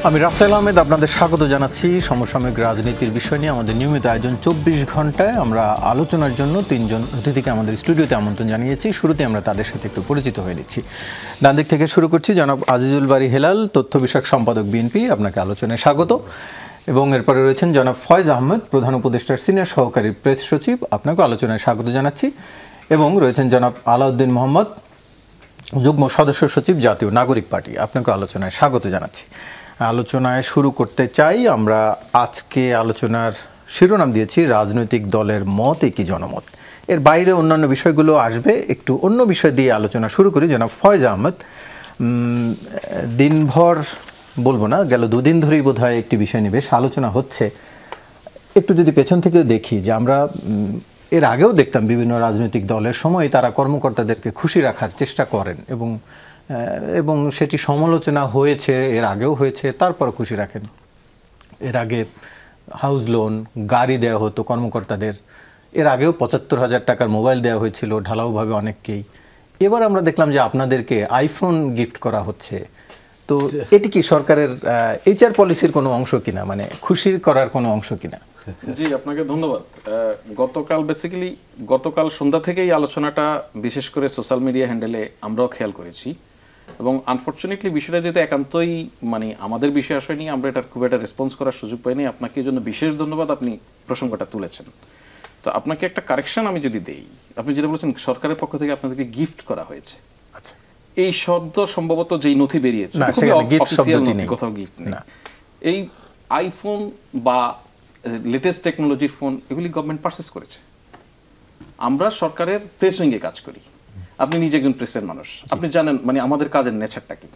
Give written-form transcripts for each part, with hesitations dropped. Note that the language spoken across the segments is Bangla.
আমি রাসেল আহমেদ আপনাদের স্বাগত জানাচ্ছি সমসাময়িক রাজনীতির বিষয় নিয়ে আমাদের নিয়মিত আয়োজন ২৪ ঘন্টায় আমরা আলোচনার জন্য তিনজন অতিথিকে আমাদের স্টুডিওতে আমন্ত্রণ জানিয়েছি। শুরুতে আমরা তাদের সাথে একটু পরিচিত হয়ে নিচ্ছি। ডান দিক থেকে শুরু করছি জনাব আজিজুল বারী হেলাল, তথ্য বিষয়ক সম্পাদক বিএনপি, আপনাকে আলোচনায় স্বাগত। এবং এরপরে রয়েছেন জনাব ফয়েজ আহমেদ, প্রধান উপদেষ্টার সিনিয়র সহকারী প্রেস সচিব, আপনাকে আলোচনায় স্বাগত জানাচ্ছি। এবং রয়েছেন জনাব আলাউদ্দিন মোহাম্মদ, যুগ্ম সদস্য সচিব, জাতীয় নাগরিক পার্টি, আপনাকে আলোচনায় স্বাগত জানাচ্ছি। আলোচনায় শুরু করতে চাই। আমরা আজকে আলোচনার শিরোনাম দিয়েছি রাজনৈতিক দলের মত একই জনমত। এর বাইরে অন্যান্য বিষয়গুলো আসবে, একটু অন্য বিষয় দিয়ে আলোচনা শুরু করি। জনাব ফয়েজ আহমেদ, দিনভর বলবো না, গেল দুদিন ধরেই বোধহয় একটি বিষয় নিয়ে বেশ আলোচনা হচ্ছে। একটু যদি পেছন থেকে দেখি যে আমরা এর আগেও দেখতাম বিভিন্ন রাজনৈতিক দলের সময় তারা কর্মকর্তাদেরকে খুশি রাখার চেষ্টা করেন এবং সেটি সমালোচনা হয়েছে, এর আগেও হয়েছে, তারপর খুশি রাখেন। এর আগে হাউস লোন, গাড়ি দেওয়া হতো কর্মকর্তাদের, এর আগেও ৭৫,০০০ টাকার মোবাইল দেওয়া হয়েছিল ঢালাওভাবে অনেককেই। এবার আমরা দেখলাম যে আপনাদেরকে আইফোন গিফট করা হচ্ছে। তো এটি কি সরকারের এইচআর পলিসির কোনো অংশ কিনা, মানে খুশি করার কোনো অংশ কিনা? জি, আপনাকে ধন্যবাদ। গতকাল সন্ধ্যা থেকেই আলোচনাটা বিশেষ করে সোশ্যাল মিডিয়া হ্যান্ডেলে আমরাও খেয়াল করেছি এবং আনফর্চুনেটলি বিষয়টা যেহেতু একান্তই মানে আমাদের বিষয় আসলে নিয়ে আমরা এটার খুব একটা রেসপন্স করার সুযোগ পাইনি। আপনাকে এই জন্য বিশেষ ধন্যবাদ, আপনি প্রসঙ্গটা তুলেছেন। তো আপনাকে একটা কারেকশন আমি যদি দেই, আপনি যেটা বলেছেন সরকারের পক্ষ থেকে আপনাদেরকে গিফট করা হয়েছে, আচ্ছা, এই শব্দ সম্ভবত যেই নথি বেরিয়েছে কোথাও গিফট নেই। এই আইফোন বা লেটেস্ট টেকনোলজির ফোন এগুলি গভর্নমেন্ট পারচেস করেছে। আমরা সরকারের প্রেস উইংয়ে কাজ করি, আপনি নিজে একজন প্রেসের মানুষ, আপনি জানেন মানে আমাদের কাজের নেচারটা কি।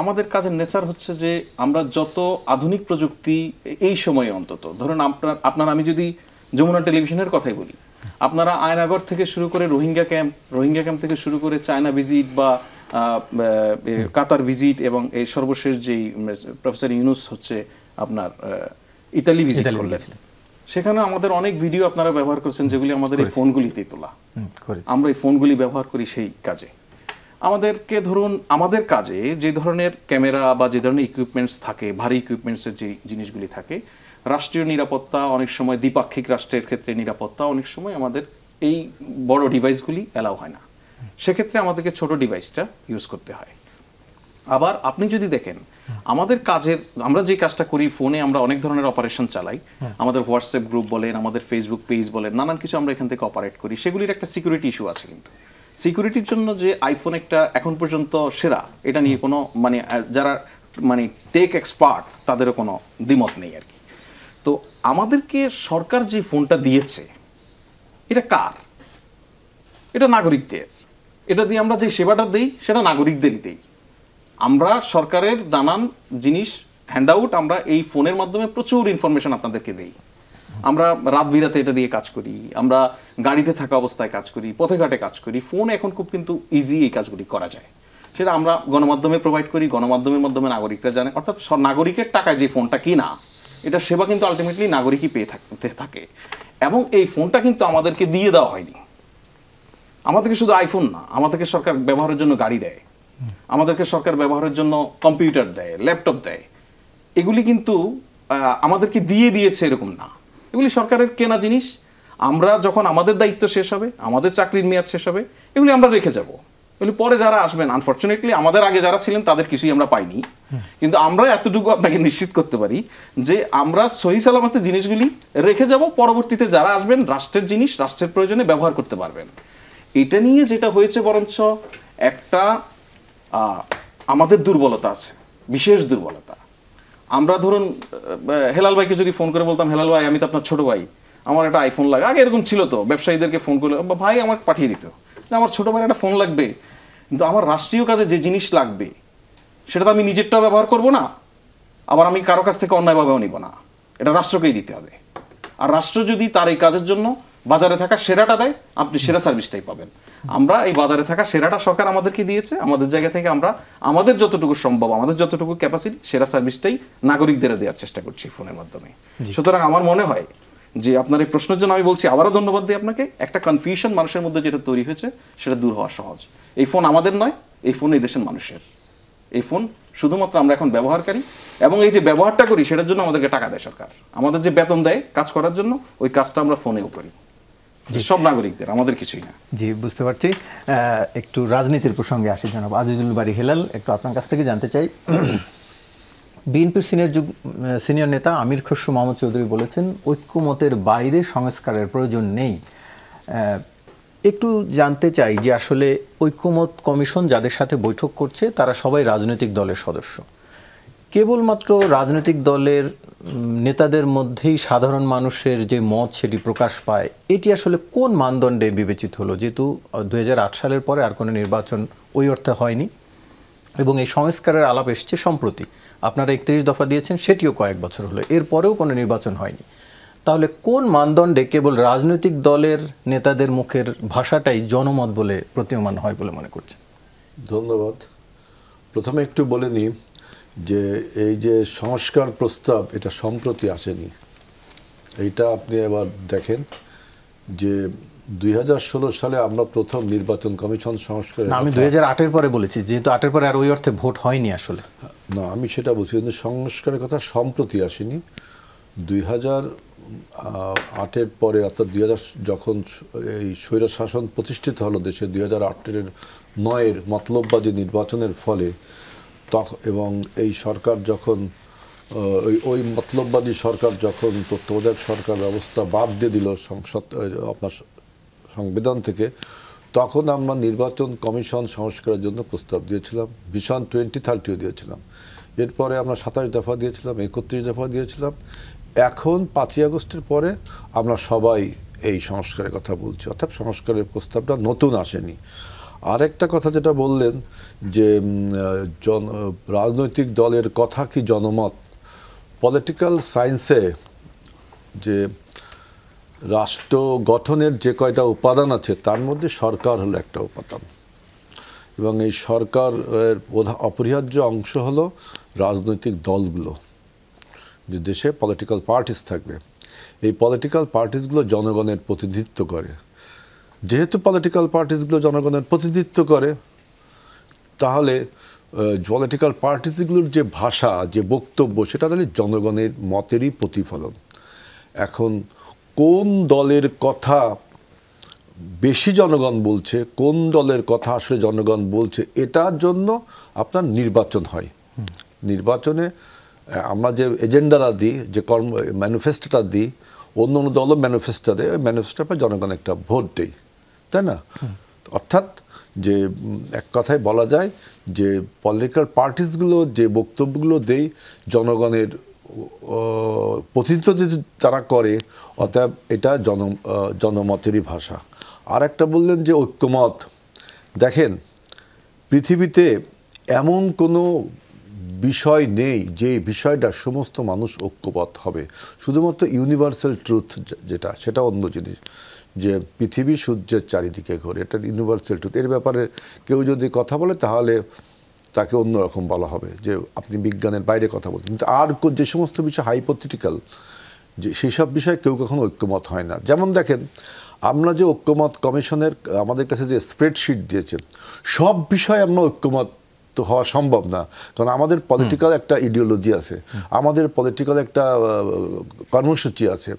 আমাদের কাজের নেচার হচ্ছে যে আমরা যত আধুনিক প্রযুক্তি এই সময়ে অন্তত ধরুন আপনার আমি যদি যমুনা টেলিভিশনের কথাই বলি, আপনারা আয়নাগর থেকে শুরু করে রোহিঙ্গা ক্যাম্প থেকে শুরু করে চায়না ভিজিট বা কাতার ভিজিট এবং এই সর্বশেষ যেই প্রফেসর ইউনুস হচ্ছে আপনার ইতালি ভিজিট করলেন, সেখানে আমাদের অনেক ভিডিও আপনারা ব্যবহার করছেন যেগুলি আমাদের এই ফোনগুলিতেই তোলা। আমরা এই ফোনগুলি ব্যবহার করি সেই কাজে। আমাদেরকে ধরুন আমাদের কাজে যে ধরনের ক্যামেরা বা যে ধরনের ইকুইপমেন্টস থাকে, ভারী ইকুইপমেন্টসের যে জিনিসগুলি থাকে, রাষ্ট্রীয় নিরাপত্তা, অনেক সময় দ্বিপাক্ষিক রাষ্ট্রের ক্ষেত্রে নিরাপত্তা, অনেক সময় আমাদের এই বড় ডিভাইসগুলি অ্যালাউ হয় না। সেক্ষেত্রে আমাদেরকে ছোট ডিভাইসটা ইউজ করতে হয়। আবার আপনি যদি দেখেন আমাদের কাজের, আমরা যে কাজটা করি ফোনে, আমরা অনেক ধরনের অপারেশন চালাই। আমাদের হোয়াটসঅ্যাপ গ্রুপ বলেন, আমাদের ফেসবুক পেজ বলেন, নানান কিছু আমরা এখান থেকে অপারেট করি। সেগুলির একটা সিকিউরিটি ইস্যু আছে, কিন্তু সিকিউরিটির জন্য যে আইফোন একটা এখন পর্যন্ত সেরা, এটা নিয়ে কোনো মানে যারা মানে টেক এক্সপার্ট তাদেরও কোনো দ্বিমত নেই আর কি। তো আমাদেরকে সরকার যে ফোনটা দিয়েছে এটা কার? এটা নাগরিকদের। এটা দিয়ে আমরা যে সেবাটা দিই সেটা নাগরিকদেরই দিই। আমরা সরকারের নানান জিনিস হ্যান্ডআউট আমরা এই ফোনের মাধ্যমে প্রচুর ইনফরমেশন আপনাদেরকে দিই। আমরা রাত বিরাতে এটা দিয়ে কাজ করি, আমরা গাড়িতে থাকা অবস্থায় কাজ করি, পথে ঘাটে কাজ করি। ফোন এখন খুব কিন্তু ইজি এই কাজগুলি করা যায়, সেটা আমরা গণমাধ্যমে প্রোভাইড করি, গণমাধ্যমের মাধ্যমে নাগরিকরা জানে। অর্থাৎ নাগরিকের টাকায় যে ফোনটা কিনা, এটা সেবা কিন্তু আলটিমেটলি নাগরিকই পেয়ে থাকে। এবং এই ফোনটা কিন্তু আমাদেরকে দিয়ে দেওয়া হয়নি। আমাদেরকে শুধু আইফোন না, আমাদেরকে সরকার ব্যবহারের জন্য গাড়ি দেয়, আমাদেরকে সরকার ব্যবহারের জন্য কম্পিউটার দেয়, ল্যাপটপ দেয়। এগুলি কিন্তু আমাদেরকে দিয়ে দিয়েছে এরকম না, এগুলি সরকারের কেনা জিনিস। আমরা যখন আমাদের দায়িত্ব শেষ হবে, আমাদের চাকরির মেয়াদ শেষ হবে, এগুলি আমরা রেখে যাব। এগুলি পরে যারা আসবেন, আনফর্চুনেটলি আমাদের আগে যারা ছিলেন তাদের কিছুই আমরা পাইনি, কিন্তু আমরা এতটুকু আপনাকে নিশ্চিত করতে পারি যে আমরা সহি সালামতে জিনিসগুলি রেখে যাব। পরবর্তীতে যারা আসবেন রাষ্ট্রের জিনিস রাষ্ট্রের প্রয়োজনে ব্যবহার করতে পারবেন। এটা নিয়ে যেটা হয়েছে বরঞ্চ একটা আমাদের দুর্বলতা আছে, বিশেষ দুর্বলতা। আমরা ধরুন হেলাল ভাইকে যদি ফোন করে বলতাম, হেলাল ভাই আমি তো আপনার ছোট ভাই, আমার একটা আইফোন লাগে, আগে এরকম ছিল তো, ব্যবসায়ীদেরকে ফোন করলে ভাই আমাকে পাঠিয়ে দিত, আমার ছোট ভাইয়ের একটা ফোন লাগবে, কিন্তু আমার রাষ্ট্রীয় কাজে যে জিনিস লাগবে সেটা তো আমি নিজেরটাও ব্যবহার করব না, আবার আমি কারো কাছ থেকে অন্যায়ভাবেও নিব না, এটা রাষ্ট্রকেই দিতে হবে। আর রাষ্ট্র যদি তার এই কাজের জন্য বাজারে থাকা সেরাটা দেয়, আপনি সেরা সার্ভিসটাই পাবেন। আমরা এই বাজারে থাকা সেরাটা সরকার আমাদেরকে দিয়েছে, আমাদের জায়গা থেকে আমরা আমাদের যতটুকু সম্ভব, আমাদের যতটুকু ক্যাপাসিটি, সেরা সার্ভিসটাই নাগরিকদের দেওয়ার চেষ্টা করছি ফোনের মাধ্যমে। সুতরাং আমার মনে হয় যে আপনার এই প্রশ্নের জন্য আমি বলছি, আবারও ধন্যবাদ দিই আপনাকে। একটা কনফিউশন মানুষের মধ্যে যেটা তৈরি হয়েছে সেটা দূর হওয়া সহজ। এই ফোন আমাদের নয়, এই ফোন এই দেশের মানুষের। এই ফোন শুধুমাত্র আমরা এখন ব্যবহারকারী, এবং এই যে ব্যবহারটা করি সেটার জন্য আমাদেরকে টাকা দেয় সরকার। আমাদের যে বেতন দেয় কাজ করার জন্য, ওই কাজটা আমরা ফোনেও করি। সব নাগরিকদের, আমাদের কিছুই না। জি, বুঝতে পারছি। একটু রাজনীতির প্রসঙ্গে আসি জনাব আজিজুল বারী হেলাল, একটু আপনার কাছ থেকে জানতে চাই। বিএনপির সিনিয়র নেতা আমির খসরু মাহমুদ চৌধুরী বলেছেন ঐক্যমতের বাইরে সংস্কারের প্রয়োজন নেই। একটু জানতে চাই যে আসলে ঐক্যমত কমিশন যাদের সাথে বৈঠক করছে তারা সবাই রাজনৈতিক দলের সদস্য। কেবলমাত্র রাজনৈতিক দলের নেতাদের মধ্যেই সাধারণ মানুষের যে মত সেটি প্রকাশ পায়, এটি আসলে কোন মানদণ্ডে বিবেচিত হলো? যেহেতু 2008 সালের পরে আর কোনো নির্বাচন ওই অর্থে হয়নি এবং এই সংস্কারের আলাপ এসছে সম্প্রতি। আপনারা 31 দফা দিয়েছেন, সেটিও কয়েক বছর হলো, এরপরেও কোনো নির্বাচন হয়নি। তাহলে কোন মানদণ্ডে কেবল রাজনৈতিক দলের নেতাদের মুখের ভাষাটাই জনমত বলে প্রতীয়মান হয় বলে মনে করছেন? ধন্যবাদ। প্রথমে একটু বলে নিই যে এই যে সংস্কার প্রস্তাব, এটা সম্প্রতি আসেনি। এইটা আপনি এবার দেখেন যে 2016 সালে আমরা প্রথম নির্বাচন কমিশন সংস্কার। আমি 2008-এর পরে বলেছি, যেহেতু 8-এর পরে আর ওই অর্থে ভোট হয়নি আসলে। না, আমি সেটা বলছি, কিন্তু সংস্কারের কথা সম্প্রতি আসেনি। 2008-এর পরে, অর্থাৎ 2000 যখন এই স্বৈর শাসন প্রতিষ্ঠিত হলো দেশে, 2008-এর 9-এর মতলববাজি নির্বাচনের ফলে, এবং এই সরকার যখন ওই মতলববাদী সরকার যখন তত্ত্বাবধায়ক সরকার ব্যবস্থা বাদ দিয়ে দিল সংসদ, আপনার সংবিধান থেকে, তখন আমরা নির্বাচন কমিশন সংস্কারের জন্য প্রস্তাব দিয়েছিলাম, ভিশন 2030ও দিয়েছিলাম। এরপরে আমরা 27 দফা দিয়েছিলাম, 31 দফা দিয়েছিলাম। এখন 5ই আগস্টের পরে আমরা সবাই এই সংস্কারের কথা বলছি, অর্থাৎ সংস্কারের প্রস্তাবটা নতুন আসেনি। আরেকটা কথা যেটা বললেন যে রাজনৈতিক দলের কথা কি জনমত, পলিটিক্যাল সায়েন্সে যে রাষ্ট্র গঠনের যে কয়টা উপাদান আছে তার মধ্যে সরকার হলো একটা উপাদান, এবং এই সরকারের অপরিহার্য অংশ হলো রাজনৈতিক দলগুলো, যে দেশে পলিটিক্যাল পার্টিস থাকবে। এই পলিটিক্যাল পার্টিসগুলো জনগণের প্রতিনিধিত্ব করে। যেহেতু পলিটিক্যাল পার্টিসগুলো জনগণের প্রতিনিধিত্ব করে, তাহলে পলিটিক্যাল পার্টিসগুলোর যে ভাষা, যে বক্তব্য, সেটা তাহলে জনগণের মতেরই প্রতিফলন। এখন কোন দলের কথা বেশি জনগণ বলছে, কোন দলের কথা আসলে জনগণ বলছে, এটার জন্য আপনার নির্বাচন হয়। নির্বাচনে আমরা যে এজেন্ডাটা দিই, যে ম্যানিফেস্টোটা দিই, অন্য অন্য দলও ম্যানিফেস্টো দেয়, ওই ম্যানিফেস্টোর পর জনগণ একটা ভোট দেয়, তাই না? অর্থাৎ যে এক কথায় বলা যায় যে পলিটিক্যাল পার্টিসগুলো যে বক্তব্যগুলো দেয়, জনগণের প্রতিনিধিত্ব যে তারা করে, অতএব এটা জনমতেরই ভাষা। আর একটা বললেন যে ঐক্যমত। দেখেন, পৃথিবীতে এমন কোনো বিষয় নেই যে বিষয়টা সমস্ত মানুষ ঐক্যবদ্ধ হবে। শুধুমাত্র ইউনিভার্সাল ট্রুথ যেটা, সেটা অন্য জিনিস, যে পৃথিবী সূর্যের চারিদিকে ঘোরে, এটা ইউনিভার্সাল ট্রুথ। এর ব্যাপারে কেউ যদি কথা বলে তাহলে তাকে অন্যরকম বলা হবে, যে আপনি বিজ্ঞানের বাইরে কথা বলছেন। কিন্তু আর যে সমস্ত বিষয় হাইপোথেটিক্যাল, যে সেই সব বিষয়ে কেউ কখনো ঐক্যমত হয় না। যেমন দেখেন, আমরা যে ঐক্যমত কমিশনের আমাদের কাছে যে স্প্রেডশিট দিয়েছে, সব বিষয়ে আমরা ঐক্যমত তো হওয়া সম্ভব না, কারণ আমাদের পলিটিক্যাল একটা ইডিওলজি আছে, আমাদের পলিটিক্যাল একটা কর্মসূচি আছে,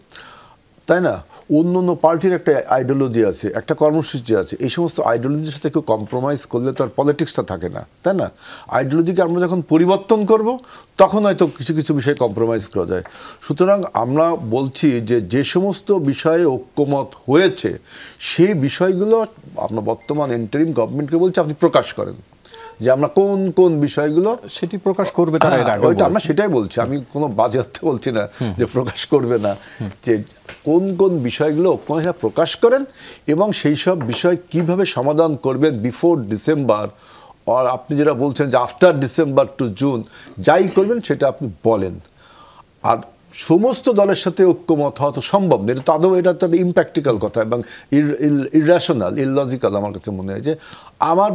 তাই না? অন্য অন্য পার্টির একটা আইডিওলজি আছে, একটা কর্মসূচি আছে। এই সমস্ত আইডিওলজির সাথে কেউ কম্প্রোমাইজ করলে তার পলিটিক্সটা থাকে না, তাই না? আইডিওলজিকে আমরা যখন পরিবর্তন করব, তখন হয়তো কিছু কিছু বিষয়ে কম্প্রোমাইজ করা যায়। সুতরাং আমরা বলছি যে যে সমস্ত বিষয়ে ঐক্যমত হয়েছে, সেই বিষয়গুলো আমরা বর্তমান ইন্টারিম গভর্নমেন্টকে বলছি আপনি প্রকাশ করেন, যে আমরা কোন কোন বিষয়গুলো সেটি প্রকাশ করবে তারা। ওইটা আমরা সেটাই বলছি, আমি কোনো বাজে অর্থে বলছি না যে প্রকাশ করবে না, যে কোন কোন বিষয়গুলো প্রকাশ করেন এবং সেই সব বিষয় কিভাবে সমাধান করবেন বিফোর ডিসেম্বর, আর আপনি যেটা বলছেন যে আফটার ডিসেম্বর টু জুন, যাই করবেন সেটা আপনি বলেন। আর সমস্ত দলের সাথে ঐক্যমত হওয়া তো সম্ভব না, এটা তাদের এটা তো ইমপ্র্যাকটিক্যাল কথা এবং ইররেশনাল, ইললজিক্যাল আমার কাছে মনে হয়। যে আমার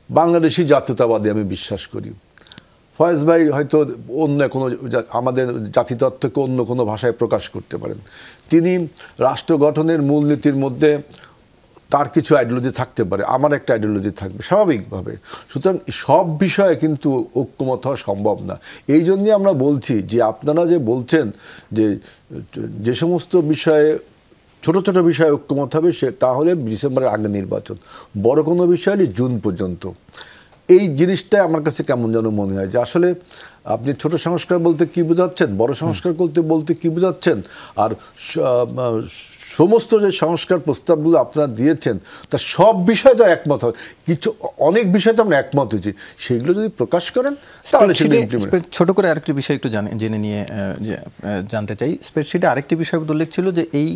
বাংলাদেশি জাতীয়তাবাদী আমি বিশ্বাস করি, ফয়েজ ভাই হয়তো অন্য কোনো আমাদের জাতিতত্ত্বকে অন্য কোনো ভাষায় প্রকাশ করতে পারেন, তিনি রাষ্ট্র গঠনের মূলনীতির মধ্যে তার কিছু আইডিওলজি থাকতে পারে, আমার একটা আইডিওলজি থাকবে স্বাভাবিকভাবে। সুতরাং সব বিষয়ে কিন্তু ঐক্যমত হওয়া সম্ভব না। এই জন্যই আমরা বলছি যে আপনারা যে বলছেন যে সমস্ত বিষয়ে ছোট ছোট বিষয়ে ঐক্যমত হবে, সে তাহলে ডিসেম্বরের আগে নির্বাচন, বড় কোনো বিষয় হলে জুন পর্যন্ত। এই জিনিসটা আমার কাছে কেমন যেন মনে হয় যে আসলে আপনি ছোট সংস্কার বলতে কি বোঝাচ্ছেন, বড় সংস্কার বলতে কি বোঝাচ্ছেন, আর সমস্ত যে সংস্কার প্রস্তাবগুলো আপনারা দিয়েছেন তার সব বিষয়ে তো একমত হয়, কিছু অনেক বিষয়ে তো আমরা একমত হয়েছি, সেগুলো যদি প্রকাশ করেন তাহলে ছোট করে আরেকটি বিষয় একটু জেনে নিয়ে জানতে চাই। স্প্রেডশিটে আরেকটি বিষয় উল্লেখ ছিল যে এই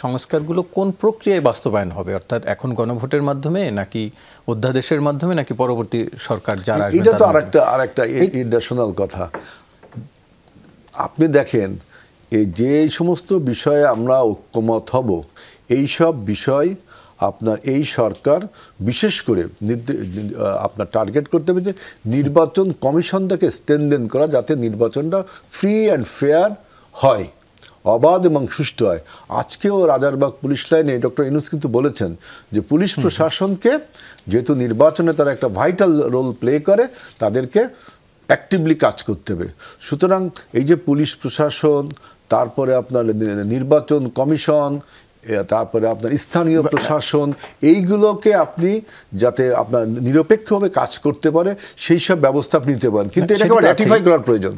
সংস্কারগুলো কোন প্রক্রিয়ায় বাস্তবায়ন হবে, অর্থাৎ এখন গণভোটের মাধ্যমে নাকি অধ্যাদেশের মাধ্যমে নাকি পরবর্তী সরকার যারা আসবে। এটা তো আরেকটা ইন্টারন্যাশনাল কথা। আপনি দেখেন যে সমস্ত বিষয়ে আমরা ঐক্যমত হব, এই সব বিষয় আপনার এই সরকার বিশেষ করে আপনার টার্গেট করতে হবে যে নির্বাচন কমিশনটাকে স্ট্রেনথেন করা, যাতে নির্বাচনটা ফ্রি অ্যান্ড ফেয়ার হয়, অবাধ এবং সুষ্ঠু হয়। আজকেও রাজারবাগ পুলিশ লাইনে ডক্টর ইউনূস কিন্তু বলেছেন যে পুলিশ প্রশাসনকে যেহেতু নির্বাচনে তারা একটা ভাইটাল রোল প্লে করে, তাদেরকে অ্যাক্টিভলি কাজ করতে হবে। সুতরাং এই যে পুলিশ প্রশাসন, তারপরে আপনার নির্বাচন কমিশন, তারপরে আপনার স্থানীয় প্রশাসন, এইগুলোকে আপনি যাতে আপনার নিরপেক্ষভাবে কাজ করতে পারে সেই সব ব্যবস্থা আপনি নিতে পারেন, কিন্তু এটাকে র্যাটিফাই করার প্রয়োজন।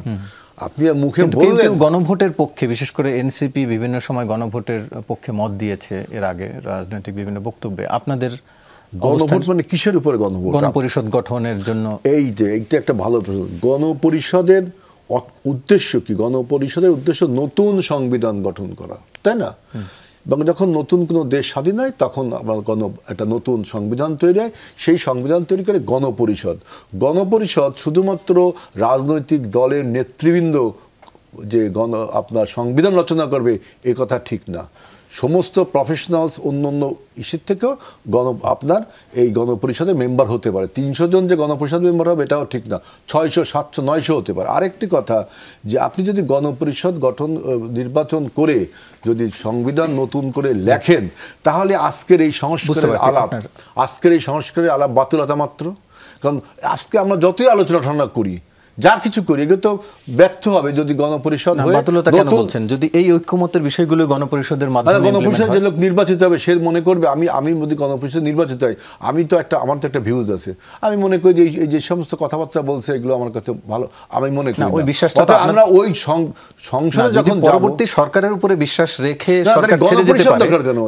আপনি মুখে বললেন গণভোটের পক্ষে, বিশেষ করে এনসিপি বিভিন্ন সময় গণভোটের পক্ষে মত দিয়েছে এর আগে রাজনৈতিক বিভিন্ন বক্তব্যে। আপনাদের গণভোট মানে কিসের উপরে গণভোট? গণপরিষদ গঠনের জন্য। এইটা একটা ভালো প্রশ্ন। গণপরিষদের উদ্দেশ্য কি? গণপরিষদের উদ্দেশ্য নতুন সংবিধান গঠন করা, তাই না? এবং যখন নতুন কোনো দেশ স্বাধীন হয় তখন আমরা একটা নতুন সংবিধান তৈরি হয়, সেই সংবিধান তৈরি করে গণপরিষদ শুধুমাত্র রাজনৈতিক দলের নেতৃবৃন্দ যে আপনার সংবিধান রচনা করবে এ কথা ঠিক না। সমস্ত প্রফেশনালস অন্য ইস্যুর থেকেও আপনার এই গণপরিষদের মেম্বার হতে পারে। 300 জন যে গণপরিষদ মেম্বার হবে এটাও ঠিক না, 600, 700, 900 হতে পারে। আরেকটি কথা যে আপনি যদি গণপরিষদ নির্বাচন করে যদি সংবিধান নতুন করে লেখেন, তাহলে আজকের এই সংস্কারের আলাপ বাতুলতা মাত্র। কারণ আজকে আমরা যতই আলোচনা করি, যা কিছু করি, এগুলো তো ব্যর্থ হবে যদি গণপরিষদ বলছেন। যদি এই ঐক্যমতের বিষয়গুলো গণপরিষদের মাধ্যমে গণপরিষদ যে লোক নির্বাচিত হবে সে মনে করবে আমি যদি গণপরিষদ নির্বাচিত হয়, আমার তো একটা ভিউজ আছে, আমি মনে করি যে এই যে সমস্ত কথাবার্তা বলছে এগুলো আমার কাছে ভালো, আমি মনে করি ওই বিশ্বাসটা আমরা ওই সংসদে যখন পরবর্তী সরকারের উপরে বিশ্বাস রেখে সরকার ছেড়ে যেতে পারে,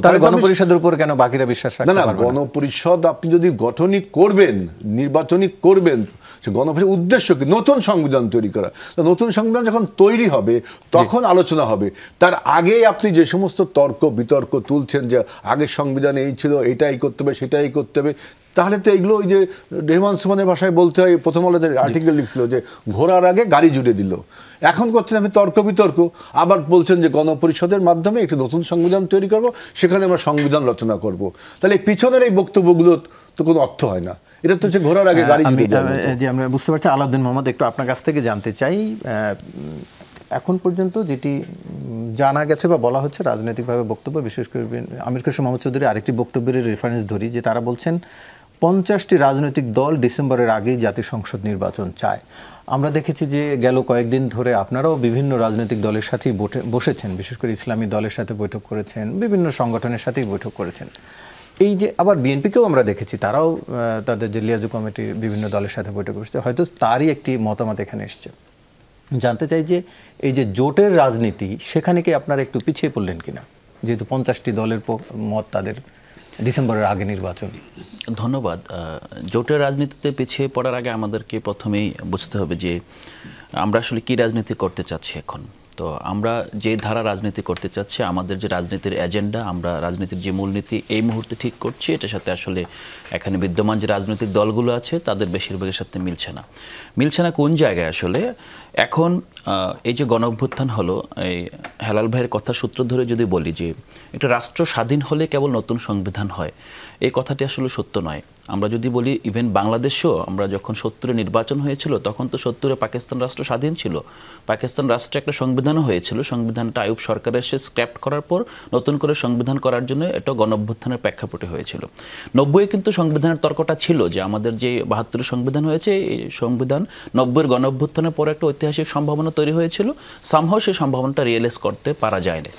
তাহলে গণপরিষদের উপর কেন বাকিরা বিশ্বাস রাখতে পারবে না? গণপরিষদ আপনি যদি গঠনই করবেন, নির্বাচনই করবেন, সে গণপরিষদের উদ্দেশ্য কি? নতুন সংবিধান তৈরি করা। নতুন সংবিধান যখন তৈরি হবে তখন আলোচনা হবে। তার আগে আপনি যে সমস্ত বিতর্ক তুলছেন যে আগের সংবিধানে এই ছিল, এটাই করতে হবে, সেটাই করতে হবে, তাহলে তো এগুলো ওই যে রেহমান সুমনের ভাষায় বলতে হয়, প্রথম আলোতে আর্টিকেল লিখছিল যে ঘোড়ার আগে গাড়ি জুড়ে দিল। এখন করছেন আপনি বিতর্ক, আবার বলছেন যে গণপরিষদের মাধ্যমে একটি নতুন সংবিধান তৈরি করব, সেখানে আমরা সংবিধান রচনা করব। তাহলে পিছনের এই বক্তব্যগুলো তো কোনো অর্থ হয় না। এটা তো হচ্ছে ঘোড়ার আগে গাড়ি জুড়ে দেওয়া। যে আমরা বুঝতে পারছি। আলাউদ্দিন মোহাম্মদ, একটু আপনার কাছ থেকে জানতে চাই, এখন পর্যন্ত যেটি জানা গেছে বা বলা হচ্ছে রাজনৈতিকভাবে বক্তব্য, বিশেষ করে আমির খসরু মাহমুদ চৌধুরীর আরেকটি বক্তব্যের রেফারেন্স ধরি, যে তারা বলছেন 50টি রাজনৈতিক দল ডিসেম্বরের আগেই জাতীয় সংসদ নির্বাচন চায়। আমরা দেখেছি যে গেল কয়েকদিন ধরে আপনারাও বিভিন্ন রাজনৈতিক দলের সাথেই বসেছেন, বিশেষ করে ইসলামী দলের সাথে বৈঠক করেছেন, বিভিন্ন সংগঠনের সাথেই বৈঠক করেছেন। এই যে আবার বিএনপিকেও আমরা দেখেছি, তারাও তাদের যে লিয়াজু কমিটির বিভিন্ন দলের সাথে বৈঠক করছে, হয়তো তারই একটি মতামত এখানে এসছে। জানতে চাই যে এই যে জোটের রাজনীতি, সেখানে কি আপনারা একটু পিছিয়ে পড়লেন কিনা, যেহেতু 50টি দলের মত তাদের ডিসেম্বরের আগে নির্বাচন? ধন্যবাদ। জোটের রাজনীতিতে পিছিয়ে পড়ার আগে আমাদেরকে প্রথমেই বুঝতে হবে যে আমরা আসলে কি রাজনীতি করতে চাচ্ছি এখন। তো আমরা যে ধারা রাজনীতি করতে চাচ্ছি, আমাদের যে রাজনীতির এজেন্ডা, আমরা রাজনীতির যে মূলনীতি এই মুহূর্তে ঠিক করছি, এটার সাথে আসলে এখানে বিদ্যমান যে রাজনৈতিক দলগুলো আছে তাদের বেশিরভাগের সাথে মিলছে না। মিলছে না কোন জায়গায়? আসলে এখন এই যে গণ অভ্যুত্থান হলো, এই হেলাল ভাইয়ের কথা সূত্র ধরে যদি বলি যে এটা রাষ্ট্র স্বাধীন হলে কেবল নতুন সংবিধান হয়, এই কথাটি আসলে সত্য নয়। আমরা যদি বলি ইভেন বাংলাদেশেও আমরা যখন 70-এ নির্বাচন হয়েছিল তখন তো 70-এ পাকিস্তান রাষ্ট্র স্বাধীন ছিল, পাকিস্তান রাষ্ট্রে একটা সংবিধানও হয়েছিল, সংবিধানটা আইয়ুব সরকার এসে স্ক্র্যাপ করার পর নতুন করে সংবিধান করার জন্য এটা গণ অভ্যুত্থানের প্রেক্ষাপটে হয়েছিল। 90-এ কিন্তু সংবিধানের তর্কটা ছিল যে আমাদের যে 72 সংবিধান হয়েছে, এই সংবিধান 90-এর গণ অভ্যুত্থানের পর একটা ঐতিহাসিক সম্ভাবনা তৈরি হয়েছিল, সামহাও সেই সম্ভাবনাটা রিয়েলাইজ করতে পারা যায় না।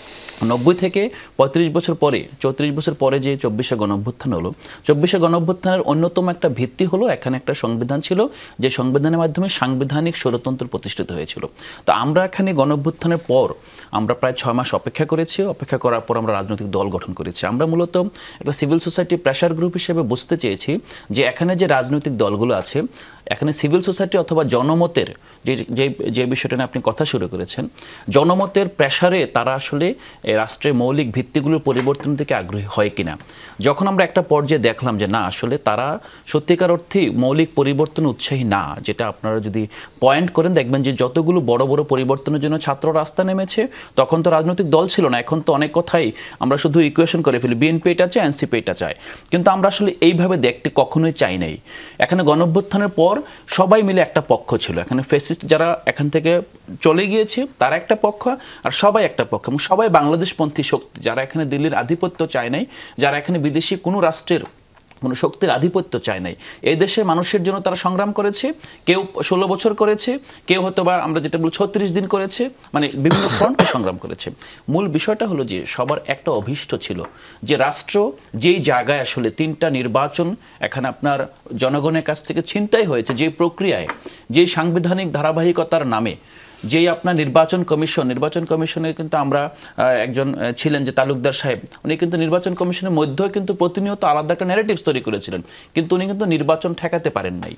90 থেকে 35 বছর পরে, 34 বছর পরে যে 24শে গণ অভ্যুত্থান হলো, 24শে গণ অভ্যুত্থানের অন্যতম একটা ভিত্তি হলো এখানে একটা সংবিধান ছিল, যে সংবিধানের মাধ্যমে সাংবিধানিক স্বৈরতন্ত্র প্রতিষ্ঠিত হয়েছিল। তো আমরা এখানে গণ অভ্যুত্থানের পর আমরা প্রায় 6 মাস অপেক্ষা করেছি, অপেক্ষা করার পর আমরা রাজনৈতিক দল গঠন করেছি। আমরা মূলত একটা সিভিল সোসাইটি প্রেশার গ্রুপ হিসেবে বুঝতে চেয়েছি যে এখানে যে রাজনৈতিক দলগুলো আছে, এখানে সিভিল সোসাইটি অথবা জনমতের যে বিষয়টা নিয়ে আপনি কথা শুরু করেছেন, জনমতের প্রেশারে তারা আসলে রাষ্ট্রের মৌলিক ভিত্তিগুলোর পরিবর্তন থেকে আগ্রহী হয় কিনা। যখন আমরা একটা পর্যায়ে দেখলাম যে না, আসলে তারা সত্যিকার অর্থেই মৌলিক পরিবর্তন উৎসাহী না, যেটা আপনারা যদি পয়েন্ট করেন দেখবেন যে যতগুলো বড় বড় পরিবর্তনের জন্য ছাত্র রাস্তা নেমেছে, তখন তো রাজনৈতিক দল ছিল না, এখন তো অনেক কথাই আমরা শুধু ইকুয়েশন করে ফেলি, বিএনপি এটা চায়, এনসিপি এটা চায়, কিন্তু আমরা আসলে এইভাবে দেখতে কখনোই চাই নাই। এখানে গণঅভ্যুত্থানের পর সবাই মিলে একটা পক্ষ ছিল, এখানে ফ্যাসিস্ট যারা এখান থেকে চলে গিয়েছে তারা একটা পক্ষ, আর সবাই একটা পক্ষ, এবং সবাই বাংলাদেশপন্থী শক্তি, যারা এখানে দিল্লির আধিপত্য চায় নাই, যারা এখানে বিদেশি কোনো রাষ্ট্রের কোনো শক্তির আধিপত্য চায় নাই। এই দেশের মানুষের জন্য তারা সংগ্রাম করেছে, কেউ 16 বছর করেছে, কেউ হয়তো বা আমরা যেটা বলি 36 দিন করেছে, মানে বিভিন্ন ফ্রন্টে সংগ্রাম করেছে। মূল বিষয়টা হলো যে সবার একটা অভীষ্ট ছিল যে রাষ্ট্র যেই জায়গায় আসলে 3টা নির্বাচন এখানে আপনার জনগণের কাছ থেকে ছিনতাই হয়েছে, যে প্রক্রিয়ায়, যে সাংবিধানিক ধারাবাহিকতার নামে, যেই আপনার নির্বাচন কমিশনে কিন্তু আমরা একজন ছিলেন যে তালুকদার সাহেব, উনি কিন্তু নির্বাচন কমিশনের মধ্যেও কিন্তু প্রতিনিয়ত আলাদা একটা ন্যারেটিভস তৈরি করেছিলেন, কিন্তু উনি কিন্তু নির্বাচন ঠেকাতে পারেন নাই।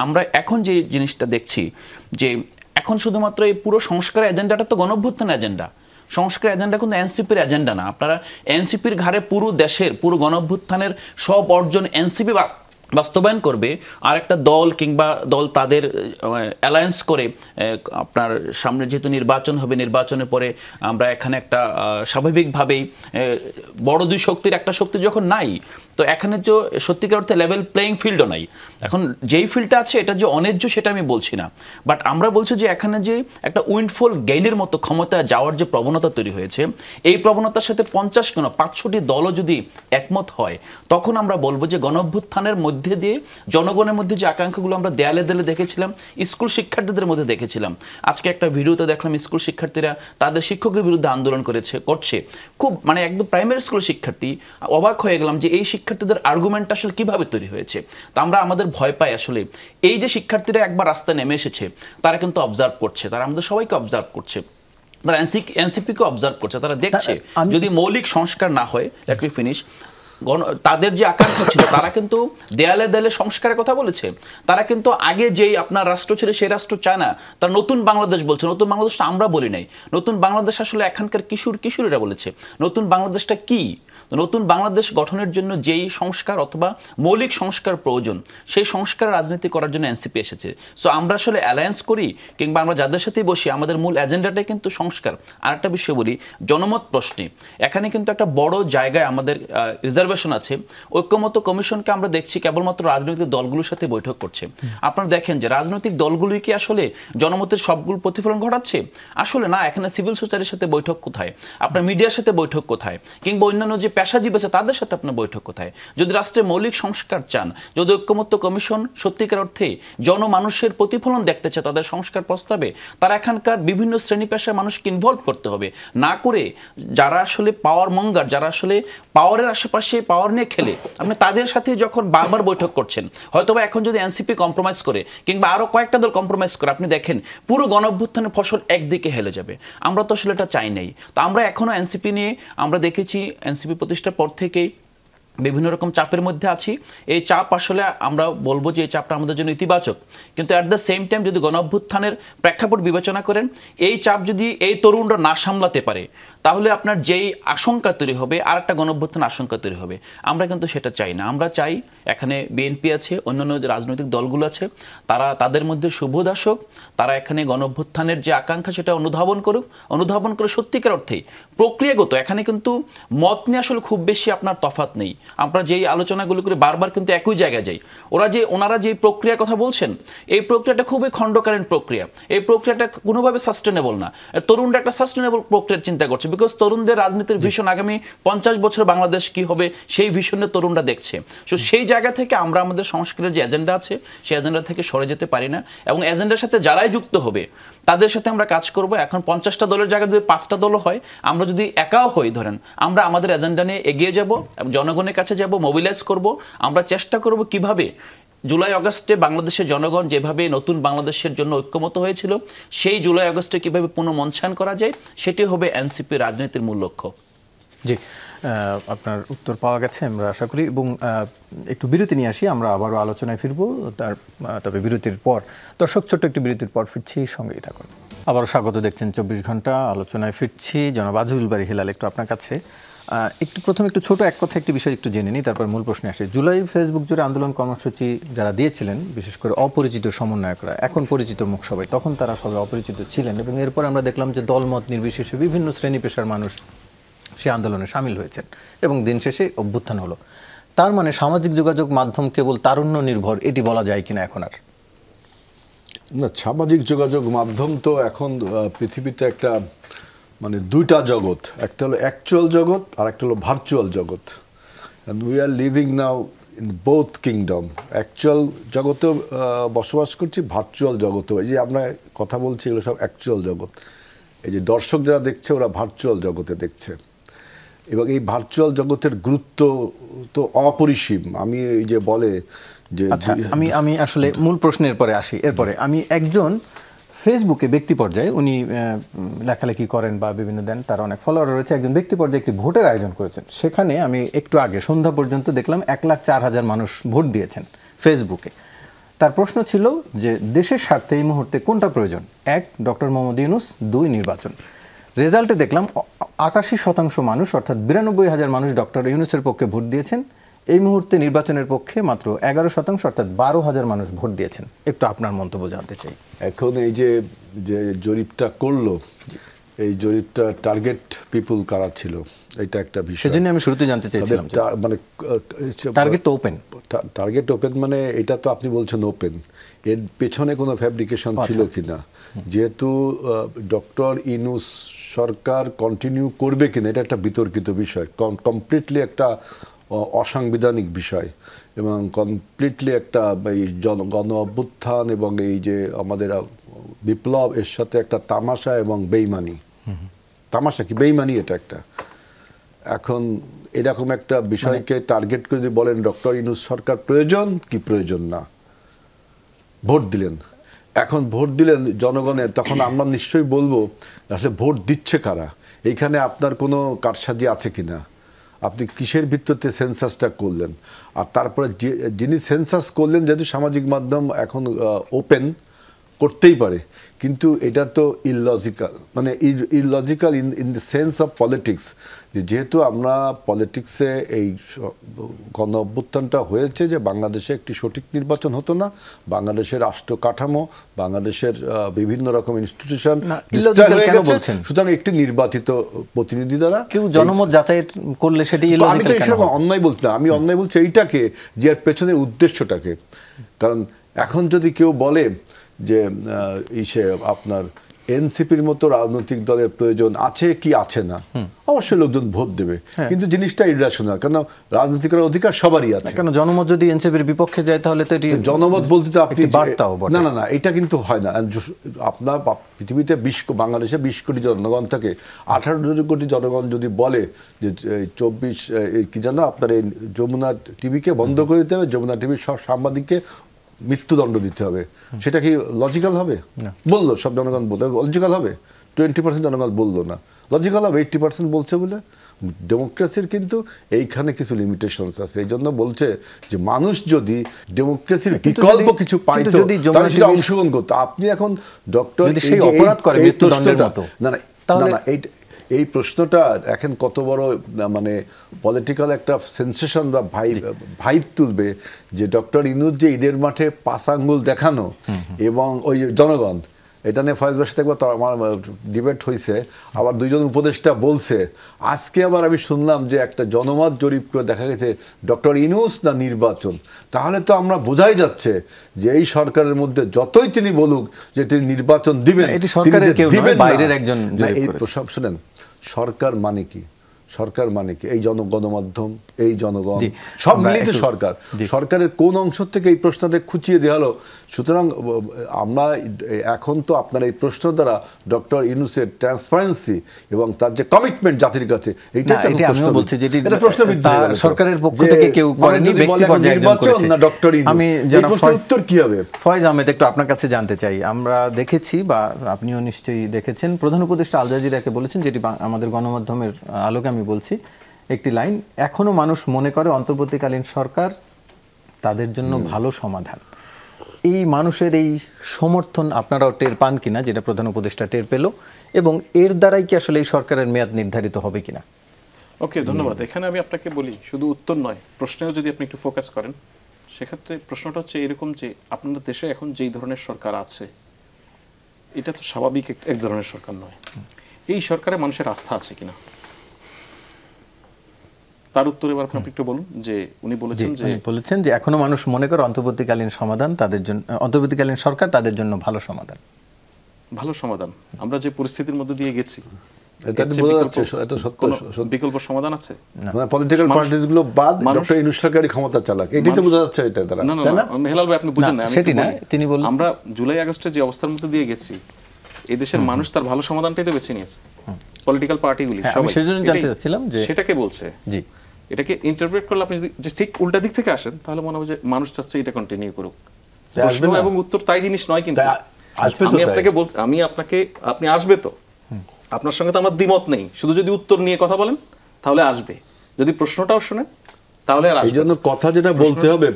আমরা এখন যে জিনিসটা দেখছি যে এখন শুধুমাত্র এই পুরো সংস্কার এজেন্ডাটা তো গণঅভ্যুত্থান এজেন্ডা, সংস্কার এজেন্ডা কিন্তু এনসিপির এজেন্ডা না। আপনারা এনসিপির ঘাড়ে পুরো দেশের পুরো গণঅভ্যুত্থানের সব অর্জন এনসিপি বাস্তবায়ন করবে, আর একটা দল কিংবা দল তাদের অ্যালায়েন্স করে আপনার সামনে যেহেতু নির্বাচন হবে, নির্বাচনের পরে আমরা এখানে একটা স্বাভাবিকভাবেই বড় দুই শক্তির একটা শক্তি যখন নাই, তো এখানে যে সত্যিকার অর্থে লেভেল প্লেয়িং ফিল্ডও নাই। এখন যেই ফিল্ডটা আছে এটা যে অন্যায্য সেটা আমি বলছি না, বাট আমরা বলছি যে এখানে যে একটা উইন্ডফল গেইনের মতো ক্ষমতায় যাওয়ার যে প্রবণতা তৈরি হয়েছে, এই প্রবণতার সাথে 50 কেন 500টি দলও যদি একমত হয়, তখন আমরা বলবো যে গণঅভ্যুত্থানের মধ্যে দিয়ে জনগণের মধ্যে যে আকাঙ্ক্ষাগুলো আমরা দেয়ালে দেয়ালে দেখেছিলাম, স্কুল শিক্ষার্থীদের মধ্যে দেখেছিলাম, আজকে একটা ভিডিওতে দেখলাম স্কুল শিক্ষার্থীরা তাদের শিক্ষকের বিরুদ্ধে আন্দোলন করছে, খুব মানে একদম প্রাইমারি স্কুল শিক্ষার্থী, অবাক হয়ে গেলাম যে এই শিক্ষার্থীদের আর্গুমেন্ট আসলে কিভাবে তৈরি হয়েছে। তো আমরা আমাদের ভয় পাই আসলে এই যে শিক্ষার্থীরা একবার রাস্তায় নেমে এসেছে, তারা কিন্তু অবজার্ভ করছে, তারা আমাদের সবাইকে অবজার্ভ করছে, তারা এনসিপিকে অবজার্ভ করছে, তারা দেখছে যদি মৌলিক সংস্কার না হয়, লেট মি ফিনিশ, তাদের যে আকাঙ্ক্ষা ছিল তারা কিন্তু দেয়ালে দেয়ালে সংস্কারের কথা বলেছে, তারা কিন্তু আগে যেই আপনার রাষ্ট্র ছিল সেই রাষ্ট্র চায় না, তারা নতুন বাংলাদেশ বলছে। নতুন বাংলাদেশটা আমরা বলি নাই, নতুন বাংলাদেশ আসলে এখানকার কিশোরীরা বলেছে। নতুন বাংলাদেশটা কি? নতুন বাংলাদেশ গঠনের জন্য যেই সংস্কার অথবা মৌলিক সংস্কার প্রয়োজন, সেই সংস্কার রাজনীতি করার জন্য এনসিপি এসেছে। সো আমরা আসলে অ্যালায়েন্স করি কিংবা আমরা যাদের সাথেই বসি, আমাদের মূল এজেন্ডাটাই কিন্তু সংস্কার। আরেকটা বিষয় বলি, জনমত প্রশ্নে এখানে কিন্তু একটা বড় জায়গায় আমাদের রিজার্ভেশন আছে। ঐক্যমত কমিশনকে আমরা দেখছি কেবলমাত্র রাজনৈতিক দলগুলোর সাথে বৈঠক করছে। আপনারা দেখেন যে রাজনৈতিক দলগুলোই কি আসলে জনমতের সবগুলো প্রতিফলন ঘটাচ্ছে? আসলে না। এখানে সিভিল সোসাইটির সাথে বৈঠক কোথায়, আপনার মিডিয়ার সাথে বৈঠক কোথায়, কিংবা অন্যান্য যে পেশাজীবী আছে তাদের সাথে আপনার বৈঠক কোথায়? যদি রাষ্ট্রের মৌলিক সংস্কার চান, যদি ঐক্যমত্য কমিশন সত্যিকার অর্থে জনমানুষের প্রতিফলন দেখতে চায় তাদের সংস্কার প্রস্তাবে, তারা এখানকার বিভিন্ন শ্রেণী পেশার মানুষকে ইনভলভ করতে হবে, না করে যারা আসলে পাওয়ার মঙ্গার, যারা আসলে পাওয়ারের আশেপাশে পাওয়ার নিয়ে খেলে, আপনি তাদের সাথে যখন বারবার বৈঠক করছেন, হয়তোবা এখন যদি এনসিপি কম্প্রোমাইজ করে কিংবা আরো কয়েকটা দল কম্প্রোমাইজ করে, আপনি দেখেন পুরো গণঅভ্যুত্থানের ফসল একদিকে হেলে যাবে। আমরা তো আসলে এটা চাই নাই। তো আমরা এখনো এনসিপি নিয়ে আমরা দেখেছি এনসিপি প্রতিষ্ঠার পর থেকেই বিভিন্ন রকম চাপের মধ্যে আছি। এই চাপ আসলে আমরা বলবো যে এই চাপটা আমাদের জন্য ইতিবাচক, কিন্তু অ্যাট দ্য সেম টাইম যদি গণঅভ্যুত্থানের প্রেক্ষাপট বিবেচনা করেন, এই চাপ যদি এই তরুণরা না সামলাতে পারে তাহলে আপনার যেই আশঙ্কা তৈরি হবে আর একটা গণঅভ্যুত্থান আশঙ্কা তৈরি হবে। আমরা কিন্তু সেটা চাই না। আমরা চাই এখানে বিএনপি আছে, অন্যান্য যে রাজনৈতিক দলগুলো আছে, তারা তাদের মধ্যে শুভদাস হোক, তারা এখানে গণঅভ্যুত্থানের যে আকাঙ্ক্ষা সেটা অনুধাবন করুক, অনুধাবন করে সত্যিকার অর্থেই প্রক্রিয়াগত এখানে কিন্তু মত নিয়ে আসলে খুব বেশি আপনার তফাৎ নেই। আমরা যেই আলোচনাগুলো করে বারবার কিন্তু একই জায়গায় যাই। ওনারা যে প্রক্রিয়ার কথা বলছেন, এই প্রক্রিয়াটা খুবই খণ্ডকালীন প্রক্রিয়া, এই প্রক্রিয়াটা কোনোভাবে সাস্টেনেবল না। তরুণরা একটা সাস্টেনেবল প্রক্রিয়ার চিন্তা করছে, বিকজ তরুণদের রাজনীতির ভিশন আগামী 50 বছর বাংলাদেশ কি হবে সেই ভিশনে তরুণরা দেখছে। সো সেই জায়গা থেকে আমরা আমাদের সংস্কৃতির যে এজেন্ডা আছে সেই এজেন্ডা থেকে সরে যেতে পারি না, এবং এজেন্ডার সাথে যারাই যুক্ত হবে তাদের সাথে আমরা কাজ করব। এখন 50টা দলের জায়গায় যদি 5টা দলও হয়, আমরা যদি একাও হই, ধরেন আমরা আমাদের এজেন্ডা নিয়ে এগিয়ে যাব, জনগণের কাছে যাব, মোবিলাইজ করব। আমরা চেষ্টা করব কিভাবে জুলাই আগস্টে বাংলাদেশের জনগণ যেভাবে নতুন বাংলাদেশের জন্য ঐক্যমত হয়েছিল, সেই জুলাই আগস্টে কিভাবে পুনঃমঞ্চায়ন করা যায়, সেটি হবে এনসিপি রাজনীতির মূল লক্ষ্য। জি, আপনার উত্তর পাওয়া গেছে আমরা আশা করি, এবং একটু বিরতি নিয়ে আসি, আমরা আবারও আলোচনায় ফিরবো তবে বিরতির পর। দর্শক, ছোট্ট একটি বিরতির পর ফিরছি, সঙ্গেই থাকুন। আবারও স্বাগত, দেখছেন 24 ঘন্টা, আলোচনায় ফিরছি। জনাব আজিজুল বারী হেলাল, একটু আপনার কাছে প্রথমে একটু ছোট এক কথা একটি বিষয় একটু জেনে নিই, তারপর মূল প্রশ্নে আসে। জুলাই ফেসবুক জুড়ে আন্দোলন কর্মসূচি যারা দিয়েছিলেন, বিশেষ করে অপরিচিত সমন্বয়করা, এখন পরিচিত মুখ সবাই, তখন তারা সবাই অপরিচিত ছিলেন, এবং এরপর আমরা দেখলাম যে দলমত নির্বিশেষে বিভিন্ন শ্রেণী পেশার মানুষ সে আন্দোলনে সামিল হয়েছেন, এবং দিন শেষে অভ্যুত্থান হলো। তার মানে সামাজিক যোগাযোগ মাধ্যম কেবল তারুণ্য নির্ভর, এটি বলা যায় কিনা এখন আর? না, সামাজিক যোগাযোগ মাধ্যম তো এখন পৃথিবীতে একটা মানে দুইটা জগৎ, একটা হলো অ্যাকচুয়াল জগৎ আর একটা হলো ভার্চুয়াল জগৎ। And we are living now in both kingdom. Actual জগতেও বসবাস করছি, ভার্চুয়াল জগতেও। এই যে আমরা কথা বলছি, এগুলো সব অ্যাকচুয়াল জগৎ। এই যে দর্শক যারা দেখছে, ওরা ভার্চুয়াল জগতে দেখছে, এবং এই ভার্চুয়াল জগতের গুরুত্ব তো অপরিসীম। আমি এই যে বলে যে আমি আসলে মূল প্রশ্নের পরে আসি। এরপরে আমি একজন ফেসবুকে ব্যক্তি পর্যায়ে, উনি লেখালেখি করেন বা বিভিন্ন দেন, তার অনেক ফলোয়ার রয়েছে, একজন ব্যক্তি পর্যায়ে একটি ভোটের আয়োজন করেছেন। সেখানে আমি একটু আগে সন্ধ্যা পর্যন্ত দেখলাম 1,04,000 মানুষ ভোট দিয়েছেন ফেসবুকে। তার প্রশ্ন ছিল যে দেশের স্বার্থে এই মুহূর্তে কোনটা প্রয়োজন? 1, ডক্টর মোহাম্মদ ইউনূস; 2, নির্বাচন। রেজাল্টে দেখলাম 88% মানুষ, অর্থাৎ 92,000 মানুষ ডক্টর ইউনূসের পক্ষে ভোট দিয়েছেন। এই মুহূর্তে নির্বাচনের পক্ষে মাত্র 11%, অর্থাৎ 12,000 মানুষ ভোট দিয়েছেন। একটু আপনার মন্তব্য জানতে চাই। এখন এই যে জরিপটা করলো, এই জরিপটা টার্গেট পিপুল কারা ছিল, এটা একটা বিষয়। সেজন্য আমি শুরুতে জানতে চাইছিলাম, মানে টার্গেট তো ওপেন, টার্গেট ওপেন মানে এটা তো আপনি বলছেন ওপেন, এর পেছনে কোনো ফ্যাব্রিকেশন ছিল কিনা, যেহেতু ডক্টর ইউনূস সরকার কন্টিনিউ করবে কিনা, এটা একটা বিতর্কিত বিষয়, কমপ্লিটলি একটা অসাংবিধানিক বিষয়, এবং কমপ্লিটলি একটা এই গণ অভ্যুত্থান এবং এই যে আমাদের বিপ্লব, এর সাথে একটা তামাশা এবং বেইমানি। তামাশা কি বেইমানি, এটা একটা। এখন এরকম একটা বিষয়কে টার্গেট করে যদি বলেন ডক্টর ইউনূস সরকার প্রয়োজন কি প্রয়োজন না, ভোট দিলেন, এখন ভোট দিলেন জনগণের, তখন আমরা নিশ্চয়ই বলবো আসলে ভোট দিচ্ছে কারা, এইখানে আপনার কোনো কারসাজি আছে কিনা, আপনি কিসের ভিত্তিতে সেন্সাসটা করলেন। আর তারপরে যিনি সেন্সাস করলেন, যেহেতু সামাজিক মাধ্যম এখন ওপেন, করতেই পারে, কিন্তু এটা তো ইললজিক্যাল, মানে illogical in the sense of politics, যেহেতু আমরা পলিটিক্সে এই গণ অভ্যুত্থানটা হয়েছে যে বাংলাদেশে একটি সঠিক নির্বাচন হতো না, বাংলাদেশের রাষ্ট্র কাঠামো, বাংলাদেশের বিভিন্ন রকম ইনস্টিটিউশন, সুতরাং একটি নির্বাচিত প্রতিনিধি দ্বারা কেউ জনমত যাচাই করলে সেটি আমি তো সেরকম অন্যায় বলছি না, আমি অন্যায় বলছি এইটাকে, যে এর পেছনের উদ্দেশ্যটাকে। কারণ এখন যদি কেউ বলে যে আপনার এনসিপির মতো রাজনৈতিক দলের প্রয়োজন আছে কি আছে না, অবশ্যই লোকজন ভোট দেবে, কিন্তু জিনিসটা ইরেশনাল, কারণ রাজনৈতিক অধিকার সবারই আছে। কেন জনমত যদি এনসিপির বিপক্ষে যায় তাহলে তো এটি জনমত বলতে তো আপনি বার্তাও না না না, এটা কিন্তু হয় না। আপনার পৃথিবীতে বাংলাদেশে 20 কোটি জনগণ থাকে, 18 কোটি জনগণ যদি বলে যে 24 কি জানো আপনার এই যমুনা টিভিকে বন্ধ করে দিতে হবে, যমুনা টিভির সব সাংবাদিককে মৃত্যুদণ্ড দিতে হবে, সেটা কি লজিক্যাল হবে? বললো সব জনগণ বললো, লজিক্যাল হবে? 20% জনগণ বললো না, লজিক্যাল হবে 80% বলছে বলে? ডেমোক্রেসির কিন্তু এইখানে কিছু লিমিটেশনস আছে। এই জন্য বলছে যে মানুষ যদি ডেমোক্রেসির বিকল্প কিছু পাইতো তাহলে সেটা অংশগ্রহণ করতো। আপনি এখন ডক্টর সেই অপরাধ করে মৃত্যুদণ্ডের মতো, না এই প্রশ্নটা এখন কত বড় মানে পলিটিক্যাল একটা সেন্সেশন বা ভাইব তুলবে যে ডক্টর ইউনূস যে ঈদের মাঠে 5 আঙ্গুল দেখানো এবং ওই জনগণ, এটা নিয়ে ফয়েজ ভাইয়ের সাথে একবার আমার ডিবেট হয়েছে, আবার 2 জন উপদেষ্টা বলছে। আজকে আবার আমি শুনলাম যে একটা জনমত জরিপ করে দেখা গেছে ডক্টর ইউনূস না নির্বাচন। তাহলে তো আমরা বোঝাই যাচ্ছে যে এই সরকারের মধ্যে যতই তিনি বলুক যে তিনি নির্বাচন দিবেন, এটি সরকারের কেউ নয়, বাইরের একজন এই প্রসব শুনেন, সরকার মানে কি? সরকার মানে কি? এই গণমাধ্যম, এই জনগণ, সব মিলিত সরকার। সরকারের কোন অংশ থেকে এই প্রশ্নটা খুঁচিয়ে দেওয়া হলো? সুতরাং আমরা এখন তো আপনার এই প্রশ্ন দ্বারা ডক্টর ইউনূসের ট্রান্সপারেন্সি এবং তার যে কমিটমেন্ট জাতির কাছে, এইটা আমিও বলছি যে সরকারের পক্ষ থেকে কেউ করেনি, ব্যক্তি পর্যায়ে একজন করেছে। না ডক্টর ইউনূস, আমি জানা উত্তর কি হবে? ফয়েজ আহমেদ, একটু আপনার কাছে জানতে চাই। আমরা দেখেছি বা আপনিও নিশ্চয়ই দেখেছেন, প্রধান উপদেষ্টা আল জাজিরাকে বলেছেন, যেটি আমাদের গণমাধ্যমের আলোকে আমি বলছি একটি লাইন, এখনো মানুষ মনে করে অন্তর্বর্তীকালীন সরকার তাদের জন্য ভালো সমাধান। এই মানুষের এই সমর্থন আপনারাও টের পান কিনা, যেটা প্রধান উপদেষ্টা টের পেল, এবং এর দ্বারাই কি আসলে এই সরকারের মেয়াদ নির্ধারিত হবে কিনা? ওকে, ধন্যবাদ। এখানে আমি আপনাকে বলি, শুধু উত্তর নয়, প্রশ্নেও যদি আপনি একটু ফোকাস করেন, সেক্ষেত্রে প্রশ্নটা হচ্ছে এরকম যে আপনাদের দেশে এখন যেই ধরনের সরকার আছে, এটা তো স্বাভাবিক এক ধরনের সরকার নয়। এই সরকারে মানুষের আস্থা আছে কিনা, তার উত্তর এবার আপনি একটু বলুন। যে উনি বলেছেন যে এখনো মানুষ মনে করে অন্তর্বর্তীকালীন সমাধান তাদের জন্য, অন্তর্বর্তীকালীন সরকার তাদের জন্য ভালো সমাধান। ভালো সমাধান আমরা যে পরিস্থিতির মধ্যে দিয়ে গেছি, এটা বোঝা যাচ্ছে এটা সত্য। বিকল্প সমাধান আছে? মানে পলিটিক্যাল পার্টিস গুলো বাদ ডক্টর ইউনূস সরকারি ক্ষমতা চালাক, এটাই তো বোঝা যাচ্ছে এটা দ্বারা। না, হেলাল ভাই আপনি বুঝেন না, সেটি না, তিনি বললেন আমরা জুলাই আগস্টে যে অবস্থার মধ্যে দিয়ে গেছি, এই দেশের মানুষ তার ভালো সমাধানটাই তো বেছে নিয়েছে। পলিটিক্যাল পার্টিগুলি সবাই সেজন্য জানতে চাচ্ছিলাম যে সেটাকে বলছে। জি, এটাকে ইন্টারপ্রেট করলে আপনি যদি ঠিক উল্টা দিক থেকে আসেন, তাহলে মনে হবে যে মানুষ চাচ্ছে এটা কন্টিনিউ করুক। প্রশ্ন এবং উত্তর তাই জিনিস নয়, কিন্তু আমি আপনাকে আপনি আসবে তো, আপনার সঙ্গে তো আমার দ্বিমত নেই, শুধু যদি উত্তর নিয়ে কথা বলেন তাহলে আসবে, যদি প্রশ্নটাও শুনেন তাহলে আর আসবে। এইজন্য কথা যেটা বলতে হবে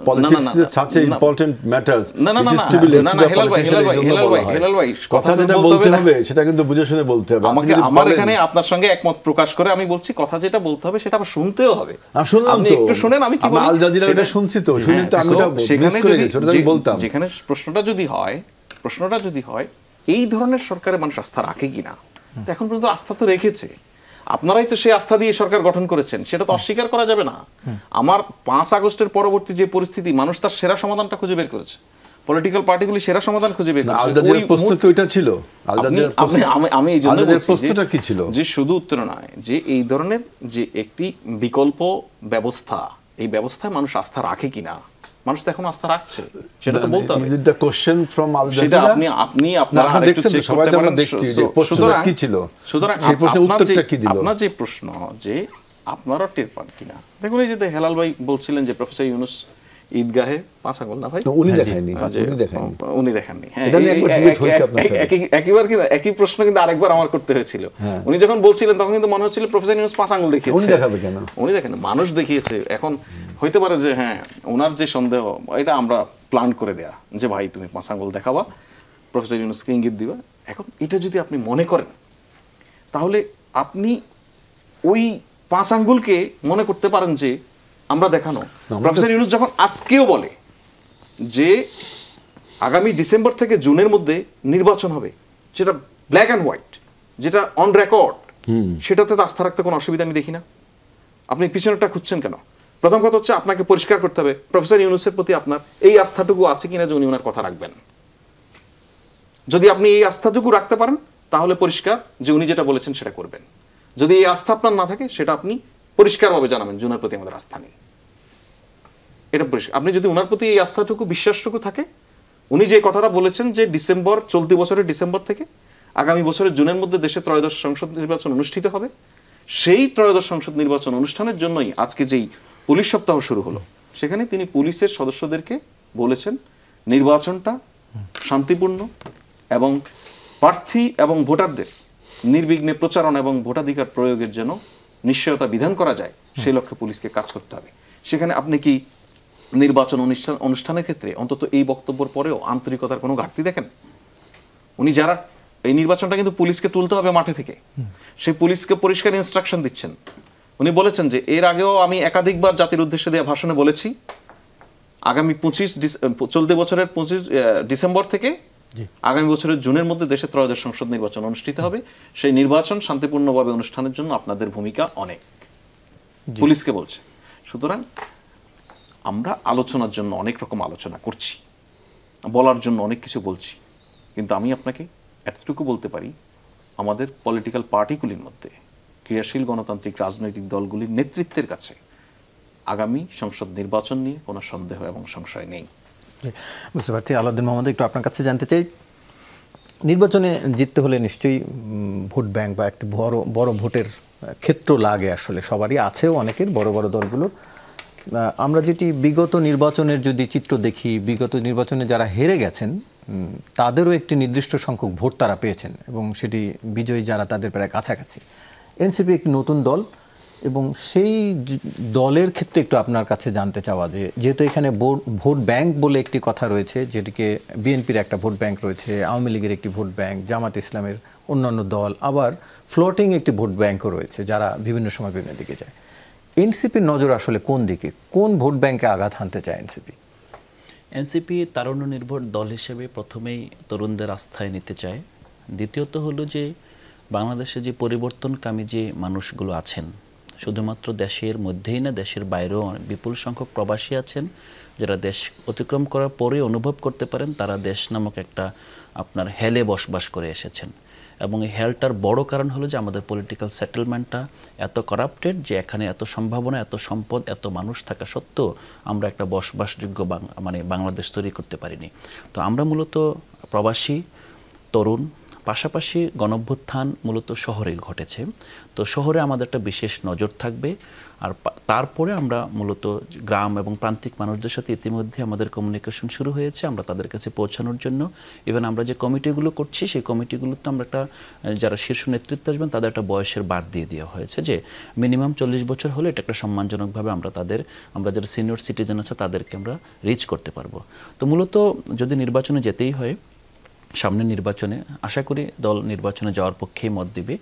পলিটিক্সের সাথে important matters, it is to be Helal ভাই কথা যেটা বলতে হবে সেটা কিন্তু বুঝে শুনে বলতে হবে। আমার এখানে আপনার সঙ্গে একমত প্রকাশ করে আমি বলছি, কথা যেটা বলতে হবে সেটা আবার শুনতেও হবে। আপনি একটু শুনেন আমি কি বলি। আল জাজিরা এটা শুনছি তো, শুনে তো আমি সেখানে যদি বলতাম, যেখানে প্রশ্নটা যদি হয় এই ধরনের সরকারে মানুষ আস্থা রাখে কিনা, এখন পর্যন্ত আস্থা তো রেখেছে। আপনারাই তো সেই আস্থা দিয়ে সরকার গঠন করেছেন, সেটা তো অস্বীকার করা যাবে না। আমার 5 আগস্টের পরবর্তী যে পরিস্থিতি, মানুষ তার সেরা সমাধানটা খুঁজে বের করেছে, পলিটিক্যাল পার্টিগুলি সেরা সমাধান খুঁজে বের করেছে। আলজাজিরার প্রশ্ন কি ওইটা ছিল? আমি এই জন্য বলছি প্রশ্নটা কি ছিল, যে শুধু উত্তর নয়, যে এই ধরনের যে একটি বিকল্প ব্যবস্থা, এই ব্যবস্থায় মানুষ আস্থা রাখে কিনা। মানুষ তো এখন আস্থা রাখছে, সেটা তো বলতে হবে। Is it the question from Al Jazeera? সেটা আপনি আপনারা দেখছেন, সবাই তো আমরা দেখছি যে প্রশ্নটা কি ছিল, সুতরাং সেই প্রশ্নের উত্তরটা কি দিল? আপনার যে প্রশ্ন যে আপনারা টের পান কিনা, দেখুন এই যে হেলাল ভাই বলছিলেন যে প্রফেসর ইউনূস ঈদগাহে 5 আঙ্গুল না ভাই, উনি দেখায়নি। একই প্রশ্ন কিন্তু আরেকবার আমার করতে হয়েছিল। উনি যখন বলছিলেন তখন কিন্তু মনে হচ্ছিল প্রফেসর ইউনূস 5 আঙ্গুল দেখিয়েছে। উনি দেখেন, মানুষ দেখিয়েছে। এখন হইতে পারে যে হ্যাঁ, ওনার যে সন্দেহ, এটা আমরা প্ল্যান করে দেয়া যে ভাই তুমি 5 আঙ্গুল দেখাবা, প্রফেসর ইউনূসকে ইঙ্গিত দিবা। এখন এটা যদি আপনি মনে করেন, তাহলে আপনি ওই 5 আঙ্গুলকে মনে করতে পারেন যে আমরা দেখানো। প্রফেসর ইউনূস যখন আজকেও বলে যে আগামী ডিসেম্বর থেকে জুনের মধ্যে নির্বাচন হবে, যেটা ব্ল্যাক অ্যান্ড হোয়াইট, যেটা অন রেকর্ড, সেটাতে তো আস্থা রাখতে কোনো অসুবিধা আমি দেখি না। আপনি পিছনেরটা খুঁজছেন কেন? প্রথম কথা হচ্ছে আপনাকে পরিষ্কার করতে হবে প্রফেসর ইউনূসের প্রতি আপনার এই আস্থাটুকু আছে কিনা যে উনি ওনার কথা রাখবেন। যদি আপনি এই আস্থাটুকু রাখতে পারেন, তাহলে পরিষ্কার যে উনি যেটা বলেছেন সেটা করবেন। যদি এই আস্থা আপনার না থাকে, সেটা আপনি পরিষ্কারভাবে জানাবেন যে ওনার প্রতি আমাদের আস্থা নেই। এটা পরিষ্কার। আপনি যদি ওনার প্রতি এই আস্থাটুকু, বিশ্বাসটুকু থাকে, উনি যে কথাটা বলেছেন যে ডিসেম্বর, চলতি বছরের ডিসেম্বর থেকে আগামী বছরের জুনের মধ্যে দেশে 13শ সংসদ নির্বাচন অনুষ্ঠিত হবে, সেই 13শ সংসদ নির্বাচন অনুষ্ঠানের জন্যই আজকে যেই পুলিশ সপ্তাহ শুরু হলো, সেখানে তিনি পুলিশের সদস্যদেরকে বলেছেন নির্বাচনটা শান্তিপূর্ণ এবং প্রার্থী এবং ভোটারদের নির্বিঘ্নে প্রচারণা এবং ভোটাধিকার প্রয়োগের জন্য নিশ্চয়তা বিধান করা যায় সেই লক্ষ্যে পুলিশকে কাজ করতে হবে। সেখানে আপনি কি নির্বাচন অনুষ্ঠানের ক্ষেত্রে অন্তত এই বক্তব্যের পরেও আন্তরিকতার কোনো ঘাটতি দেখেন? উনি যারা এই নির্বাচনটা কিন্তু পুলিশকে তুলতে হবে মাঠে থেকে, সেই পুলিশকে পরিষ্কার ইনস্ট্রাকশন দিচ্ছেন। উনি বলেছেন যে এর আগেও আমি একাধিকবার জাতির উদ্দেশ্যে দেওয়া ভাষণে বলেছি আগামী চলতি বছরের 25 ডিসেম্বর থেকে আগামী বছরের জুনের মধ্যে দেশে ত্রয়োদশ সংসদ নির্বাচন অনুষ্ঠিত হবে। সেই নির্বাচন শান্তিপূর্ণভাবে অনুষ্ঠানের জন্য আপনাদের ভূমিকা অনেক, পুলিশকে বলছে। সুতরাং আমরা আলোচনার জন্য অনেক রকম আলোচনা করছি, বলার জন্য অনেক কিছু বলছি, কিন্তু আমি আপনাকে এতটুকু বলতে পারি আমাদের পলিটিক্যাল পার্টিগুলির মধ্যে ক্রিয়াশীল গণতান্ত্রিক রাজনৈতিক দলগুলির নেতৃত্বের কাছে আগামী সংসদ নির্বাচন নিয়ে কোনো সন্দেহ এবং সংশয় নেই। বুঝতে পারছি। আলাউদ্দিন মোহাম্মদ, একটু আপনার কাছে জানতে চাই, নির্বাচনে জিততে হলে নিশ্চয়ই ভোট ব্যাংক বা একটি বড় ভোটের ক্ষেত্র লাগে, আসলে সবারই আছেও, অনেকের বড় বড় দলগুলোর। আমরা যেটি বিগত নির্বাচনের যদি চিত্র দেখি, বিগত নির্বাচনে যারা হেরে গেছেন তাদেরও একটি নির্দিষ্ট সংখ্যক ভোট তারা পেয়েছেন এবং সেটি বিজয়ী যারা তাদের প্রায় কাছাকাছি। এনসিপি একটি নতুন দল এবং সেই দলের ক্ষেত্রে একটু আপনার কাছে জানতে চাওয়া যে যেহেতু এখানে ভোট ব্যাংক বলে একটি কথা রয়েছে, যেটিকে বিএনপির একটা ভোট ব্যাংক রয়েছে, আওয়ামী লীগের একটি ভোট ব্যাংক, জামাত ইসলামের অন্যান্য দল, আবার ফ্লোটিং একটি ভোট ব্যাংকও রয়েছে যারা বিভিন্ন সময় বিভিন্ন দিকে যায়। এনসিপির নজর আসলে কোন দিকে, কোন ভোট ব্যাংকে আঘাত হানতে চায় এনসিপি? এনসিপি তারুণ্য নির্ভর দল হিসেবে প্রথমেই তরুণদের আস্থায় নিতে চায়। দ্বিতীয়ত হলো যে বাংলাদেশে যে পরিবর্তনকামী যে মানুষগুলো আছেন, শুধুমাত্র দেশের মধ্যেই না, দেশের বাইরেও বিপুল সংখ্যক প্রবাসী আছেন যারা দেশ অতিক্রম করার পরে অনুভব করতে পারেন তারা দেশ নামক একটা আপনার হেলে বসবাস করে এসেছেন। এবং এই হেলটার বড় কারণ হলো যে আমাদের পলিটিক্যাল সেটেলমেন্টটা এত করাপ্টেড যে এখানে এত সম্ভাবনা, এত সম্পদ, এত মানুষ থাকা সত্ত্বেও আমরা একটা বসবাসযোগ্য বাংলাদেশ তৈরি করতে পারিনি। তো আমরা মূলত প্রবাসী, তরুণ, পাশাপাশি গণঅভ্যুত্থান মূলত শহরে ঘটেছে, তো শহরে আমাদের একটা বিশেষ নজর থাকবে। আর তারপরে আমরা মূলত গ্রাম এবং প্রান্তিক মানুষদের সাথে ইতিমধ্যে আমাদের কমিউনিকেশন শুরু হয়েছে আমরা তাদের কাছে পৌঁছানোর জন্য। ইভেন আমরা যে কমিটিগুলো করছি সেই কমিটিগুলোতে আমরা একটা যারা শীর্ষ নেতৃত্ব আসবেন তাদের একটা বয়সের বার দিয়ে দেওয়া হয়েছে যে মিনিমাম 40 বছর হলে এটা একটা সম্মানজনকভাবে আমরা যারা সিনিয়র সিটিজেন আছে তাদেরকে আমরা রিচ করতে পারবো। তো মূলত যদি নির্বাচনে যেতেই হয়, সামনের নির্বাচনে আশা করি দল নির্বাচনে যাওয়ার পক্ষেই মত দিবে।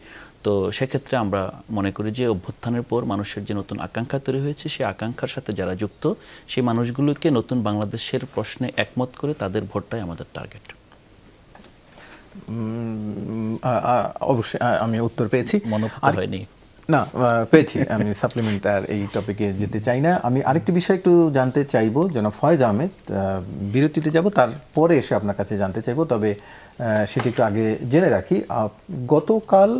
তো সেক্ষেত্রে আমরা মনে করি যে অভ্যুত্থানের পর মানুষের যে নতুন আকাঙ্ক্ষা তৈরি হয়েছে সেই আকাঙ্ক্ষার সাথে যারা যুক্ত সেই মানুষগুলোকে নতুন বাংলাদেশের প্রশ্নে একমত করে তাদের ভোটটাই আমাদের টার্গেট। অবশ্যই আমি উত্তর পেয়েছি, মনে হয়নি না পেয়েছি, আমি সাপ্লিমেন্ট আর এই টপিকে যেতে চাই না। আমি আরেকটি বিষয় একটু জানতে চাইবো, যেন ফয়েজ আহমেদ, বিরতিতে যাব তারপরে এসে আপনার কাছে জানতে চাইবো, তবে সেটি একটু আগে জেনে রাখি। গতকাল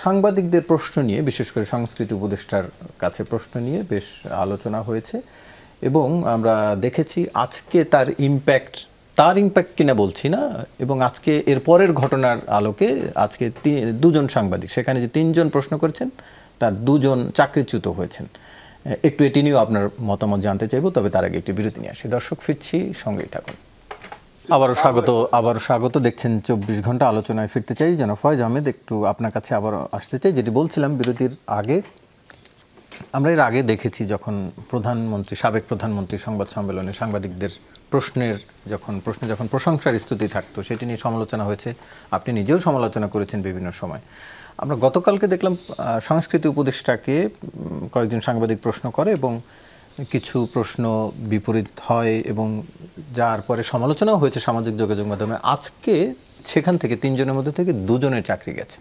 সাংবাদিকদের প্রশ্ন নিয়ে, বিশেষ করে সংস্কৃতি উপদেষ্টার কাছে প্রশ্ন নিয়ে বেশ আলোচনা হয়েছে এবং আমরা দেখেছি আজকে তার ইম্প্যাক্ট কিনা বলছি না, এবং আজকে এর পরের ঘটনার আলোকে আজকে দুজন সাংবাদিক, সেখানে যে 3 জন প্রশ্ন করেছেন তার 2 জন চাকরিচ্যুত হয়েছেন। একটু এটি নিয়েও আপনার মতামত জানতে চাইবো, তবে তার আগে একটি বিরতি নিয়ে আসি। দর্শক, ফিরছি, সঙ্গেই থাকুন। আবারও স্বাগত। দেখছেন 24 ঘন্টা আলোচনায় ফিরতে চাই। যেন ফয়েজ আহমেদ, একটু আপনার কাছে আবার আসতে চাই। যেটি বলছিলাম বিরতির আগে, আমরা এর আগে দেখেছি যখন সাবেক প্রধানমন্ত্রী সংবাদ সম্মেলনে সাংবাদিকদের প্রশ্নে যখন প্রশংসার স্তুতি থাকতো সেটি নিয়ে সমালোচনা হয়েছে, আপনি নিজেও সমালোচনা করেছেন বিভিন্ন সময়। আমরা গতকালকে দেখলাম সংস্কৃতি উপদেষ্টাকে কয়েকজন সাংবাদিক প্রশ্ন করে এবং কিছু প্রশ্ন বিপরীত হয় এবং যার পরে সমালোচনাও হয়েছে সামাজিক যোগাযোগ মাধ্যমে। আজকে সেখান থেকে 3 জনের মধ্যে থেকে 2 জনের চাকরি গেছে।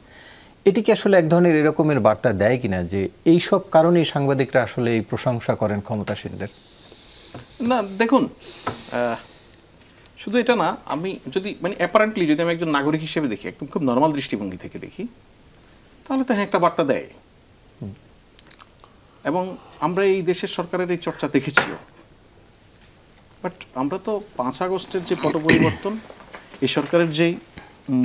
এটি কি আসলে এক ধরনের এরকমের বার্তা দেয় কিনা যে এই সব কারণেই সাংবাদিকরা আসলে এই প্রশংসা করেন ক্ষমতাসীনদের? না, দেখুন, শুধু এটা না, আমি যদি অ্যাপারেন্টলি যদি আমি একজন নাগরিক হিসেবে দেখি, একদম খুব নর্মাল দৃষ্টিভঙ্গি থেকে দেখি, তাহলে তো হ্যাঁ একটা বার্তা দেয়। এবং আমরা এই দেশের সরকারের এই চর্চা দেখেছিও, বাট আমরা তো 5 আগস্টের যে পট পরিবর্তন, এই সরকারের যেই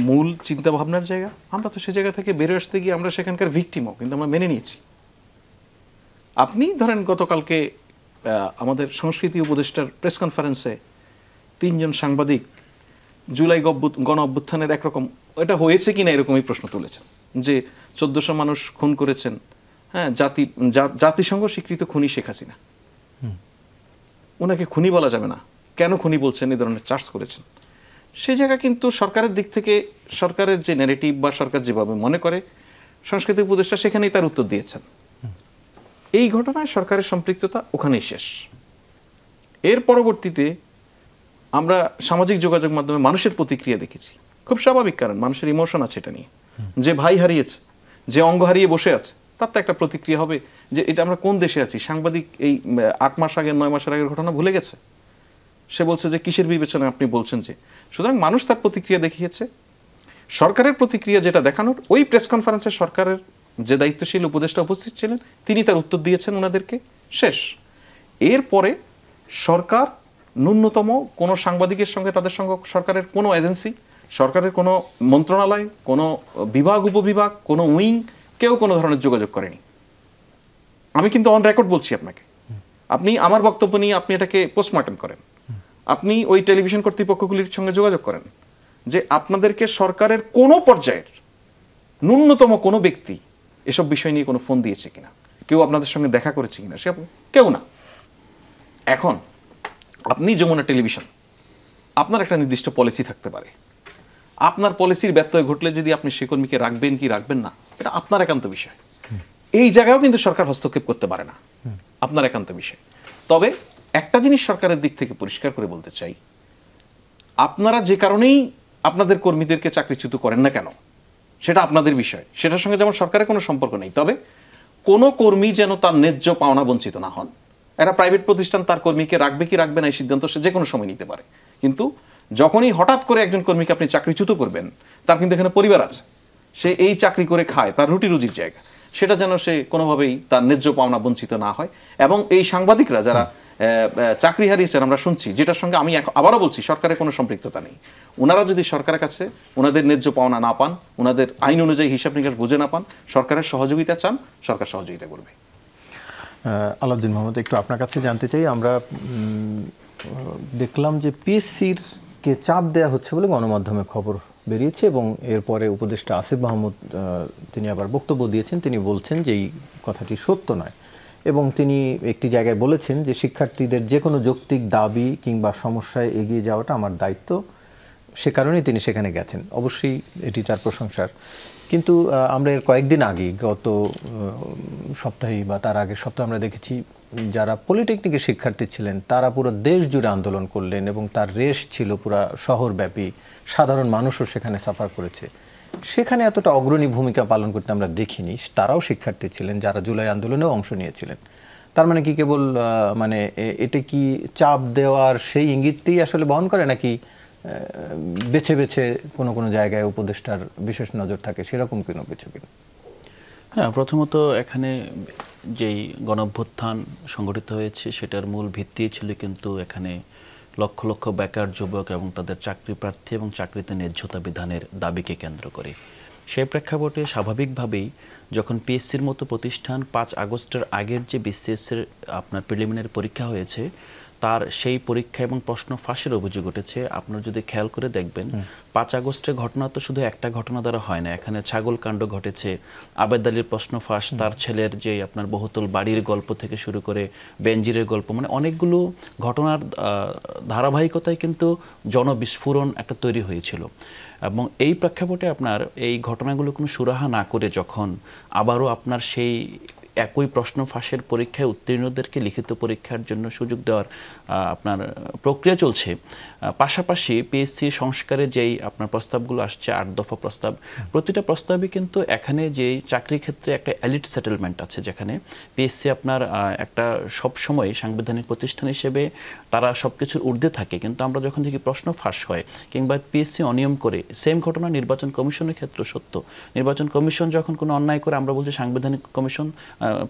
মূল চিন্তা ভাবনার জায়গা, আমরা তো সে জায়গা থেকে বেরো আসতে গিয়ে আমরা সেখানকার ভিকটিমও কিন্তু আমরা মেনে নিয়েছি। আপনি ধরেন গতকালকে আমাদের সংস্কৃতি উপদেষ্টার প্রেস কনফারেন্সে 3 জন সাংবাদিক জুলাই গণ অভ্যুত্থানের একরকম এটা হয়েছে কিনা এরকমই প্রশ্ন তুলেছেন যে 1400 মানুষ খুন করেছেন, হ্যাঁ, জাতিসংঘ স্বীকৃত খুনি শেখ হাসিনা, ওনাকে খুনি বলা যাবে না, কেন খুনি বলছেন, এই ধরনের চার্জ করেছেন। সেই জায়গা কিন্তু সরকারের দিক থেকে সরকারের যে ন্যারেটিভ বা সরকার যেভাবে মনে করে, সংস্কৃতি উপদেষ্টা সেখানেই তার উত্তর দিয়েছেন। এই ঘটনায় সরকারের সম্পৃক্ততা ওখানেই শেষ। এর পরবর্তীতে আমরা সামাজিক যোগাযোগ মাধ্যমে মানুষের প্রতিক্রিয়া দেখেছি, খুব স্বাভাবিক, কারণ মানুষের ইমোশন আছে এটা নিয়ে। যে ভাই হারিয়েছে, যে অঙ্গ হারিয়ে বসে আছে, তার তো একটা প্রতিক্রিয়া হবে যে এটা আমরা কোন দেশে আছি। সাংবাদিক এই 8 মাস আগের 9 মাসের আগের ঘটনা ভুলে গেছে, সে বলছে যে কিসের বিবেচনা আপনি বলছেন যে। সুতরাং মানুষ তার প্রতিক্রিয়া দেখিয়েছে। সরকারের প্রতিক্রিয়া যেটা দেখানোর, ওই প্রেস কনফারেন্সে সরকারের যে দায়িত্বশীল উপদেষ্টা উপস্থিত ছিলেন, তিনি তার উত্তর দিয়েছেন ওনাদেরকে, শেষ। এরপরে সরকার ন্যূনতম কোনো সাংবাদিকের সঙ্গে, তাদের সঙ্গে সরকারের কোনো এজেন্সি, সরকারের কোনো মন্ত্রণালয়, কোনো বিভাগ, উপবিভাগ, কোনো উইং, কেউ কোনো ধরনের যোগাযোগ করেনি। আমি কিন্তু অন রেকর্ড বলছি আপনাকে, আপনি আমার বক্তব্য নিয়ে আপনি এটাকে পোস্টমর্টম করেন, আপনি ওই টেলিভিশন কর্তৃপক্ষগুলির সঙ্গে যোগাযোগ করেন যে আপনাদেরকে সরকারের কোনো পর্যায়ের ন্যূনতম কোনো ব্যক্তি এসব বিষয় নিয়ে কোনো ফোন দিয়েছে কিনা, কেউ আপনাদের সঙ্গে দেখা করেছে কিনা, সে কেউ না। এখন আপনি যমুনা টেলিভিশন, আপনার একটা নির্দিষ্ট পলিসি থাকতে পারে, আপনার পলিসির ব্যত্যয় ঘটলে যদি আপনি সে কর্মীকে রাখবেন কি রাখবেন না, এটা আপনার একান্ত বিষয়। এই জায়গায়ও কিন্তু সরকার হস্তক্ষেপ করতে পারে না, আপনার একান্ত বিষয়। তবে একটা জিনিস সরকারের দিক থেকে পরিষ্কার করে বলতে চাই, আপনারা যে কারণেই আপনাদের কর্মীদেরকে চাকরিচ্যুত করেন না কেন, সেটা আপনাদের বিষয়, সেটার সঙ্গে যেমন সরকারের কোনো সম্পর্ক নেই। তবে কোনো কর্মী যেন তার ন্যায্য পাওনা বঞ্চিত না হন। একটা প্রাইভেট প্রতিষ্ঠান তার কর্মীকে রাখবে কি রাখবে না এই সিদ্ধান্ত সে যে কোনো সময় নিতে পারে, কিন্তু যখনই হঠাৎ করে একজন কর্মীকে আপনি চাকরিচ্যুত করবেন, তার কিন্তু এখানে পরিবার আছে, সে এই চাকরি করে খায়, তার রুটি রুজির জায়গা, সেটা যেন সে কোনোভাবেই তার ন্যায্য পাওনা বঞ্চিত না হয়। এবং এই সাংবাদিকরা যারা চাকরি হারিয়েছেন, আমরা শুনছি, যেটার সঙ্গে আমি আবারও বলছি সরকারের কোনো সম্পৃক্ততা নেই, ওনারা যদি সরকারের কাছে ওনাদের ন্যায্য পাওনা না পান, ওনাদের আইন অনুযায়ী হিসাব নিকাশ বুঝে না পান, সরকারের সহযোগিতা চান, সরকার সহযোগিতা করবে। আলাউদ্দিন মোহাম্মদ, একটু আপনার কাছে জানতে চাই, আমরা দেখলাম যে পিএসসির কে চাপ দেওয়া হচ্ছে বলে গণমাধ্যমে খবর বেরিয়েছে, এবং এরপরে উপদেষ্টা আসিফ মাহমুদ তিনি আবার বক্তব্য দিয়েছেন, তিনি বলছেন যে এই কথাটি সত্য নয়, এবং তিনি একটি জায়গায় বলেছেন যে শিক্ষার্থীদের যে কোনো যৌক্তিক দাবি কিংবা সমস্যায় এগিয়ে যাওয়াটা আমার দায়িত্ব, সে কারণেই তিনি সেখানে গেছেন। অবশ্যই এটি তার প্রশংসার, কিন্তু আমরা এর কয়েকদিন আগে, গত সপ্তাহে বা তার আগের সপ্তাহে আমরা দেখেছি যারা পলিটেকনিকের শিক্ষার্থী ছিলেন তারা পুরো দেশ জুড়ে আন্দোলন করলেন, এবং তার রেশ ছিল পুরো শহরব্যাপী, সাধারণ মানুষও সেখানে সাফার করেছে। সেখানে এতটা অগ্রণী ভূমিকা পালন করতে আমরা দেখিনি। তারাও শিক্ষার্থী ছিলেন যারা জুলাই আন্দোলনেও অংশ নিয়েছিলেন। তার মানে কি কেবল মানে এটা কি চাপ দেওয়ার সেই ইঙ্গিতটি আসলে বহন করে, নাকি বেছে বেছে কোনো কোনো জায়গায় উপদেষ্টার বিশেষ নজর থাকে, সেরকম কোনো কিছু কিনা? হ্যাঁ, প্রথমত এখানে যেই গণঅভ্যুত্থান সংগঠিত হয়েছে সেটার মূল ভিত্তি ছিল কিন্তু এখানে লক্ষ লক্ষ বেকার যুবক এবং তাদের চাকরি প্রার্থী এবং চাকরিতে ন্যায্যতা বিধানের দাবিকে কেন্দ্র করে। সেই প্রেক্ষাপটে স্বাভাবিকভাবেই যখন পিএসসির মতো প্রতিষ্ঠান 5 আগস্টের আগের যে বিসিএসের আপনার প্রিলিমিনারি পরীক্ষা হয়েছে, তার সেই পরীক্ষা এবং প্রশ্ন ফাঁসের অভিযোগ উঠেছে। আপনারা যদি খেয়াল করে দেখবেন 5 আগস্টের ঘটনা তো শুধু একটা ঘটনা দ্বারা হয় না, এখানে ছাগল কাণ্ড ঘটেছে, আবেদ আলীর প্রশ্ন ফাঁস, তার ছেলের যে আপনার বহুতল বাড়ির গল্প থেকে শুরু করে বেনজিরের গল্প, মানে অনেকগুলো ঘটনার ধারাবাহিকতায় কিন্তু জনবিস্ফোরণ একটা তৈরি হয়েছিল। এবং এই প্রেক্ষাপটে আপনার এই ঘটনাগুলো কোনো সুরাহা না করে যখন আবারও আপনার সেই একই প্রশ্ন ফাঁসের পরীক্ষায় উত্তীর্ণদেরকে লিখিত পরীক্ষার জন্য সুযোগ দেওয়ার আপনার প্রক্রিয়া চলছে, পাশাপাশি পিএসসি সংস্কারে যেই আপনার প্রস্তাবগুলো আসছে 8 দফা প্রস্তাব, প্রতিটা প্রস্তাবই কিন্তু এখানে যে চাকরির ক্ষেত্রে একটা এলিট সেটেলমেন্ট আছে, যেখানে পিএসসি আপনার একটা সবসময় সাংবিধানিক প্রতিষ্ঠান হিসেবে তারা সব কিছুর ঊর্ধ্বে থাকে। কিন্তু আমরা যখন দেখি প্রশ্ন ফাঁস হয় কিংবা পিএসসি অনিয়ম করে, সেম ঘটনা নির্বাচন কমিশনের ক্ষেত্রে সত্য। নির্বাচন কমিশন যখন কোনো অন্যায় করে, আমরা বলছি সাংবিধানিক কমিশন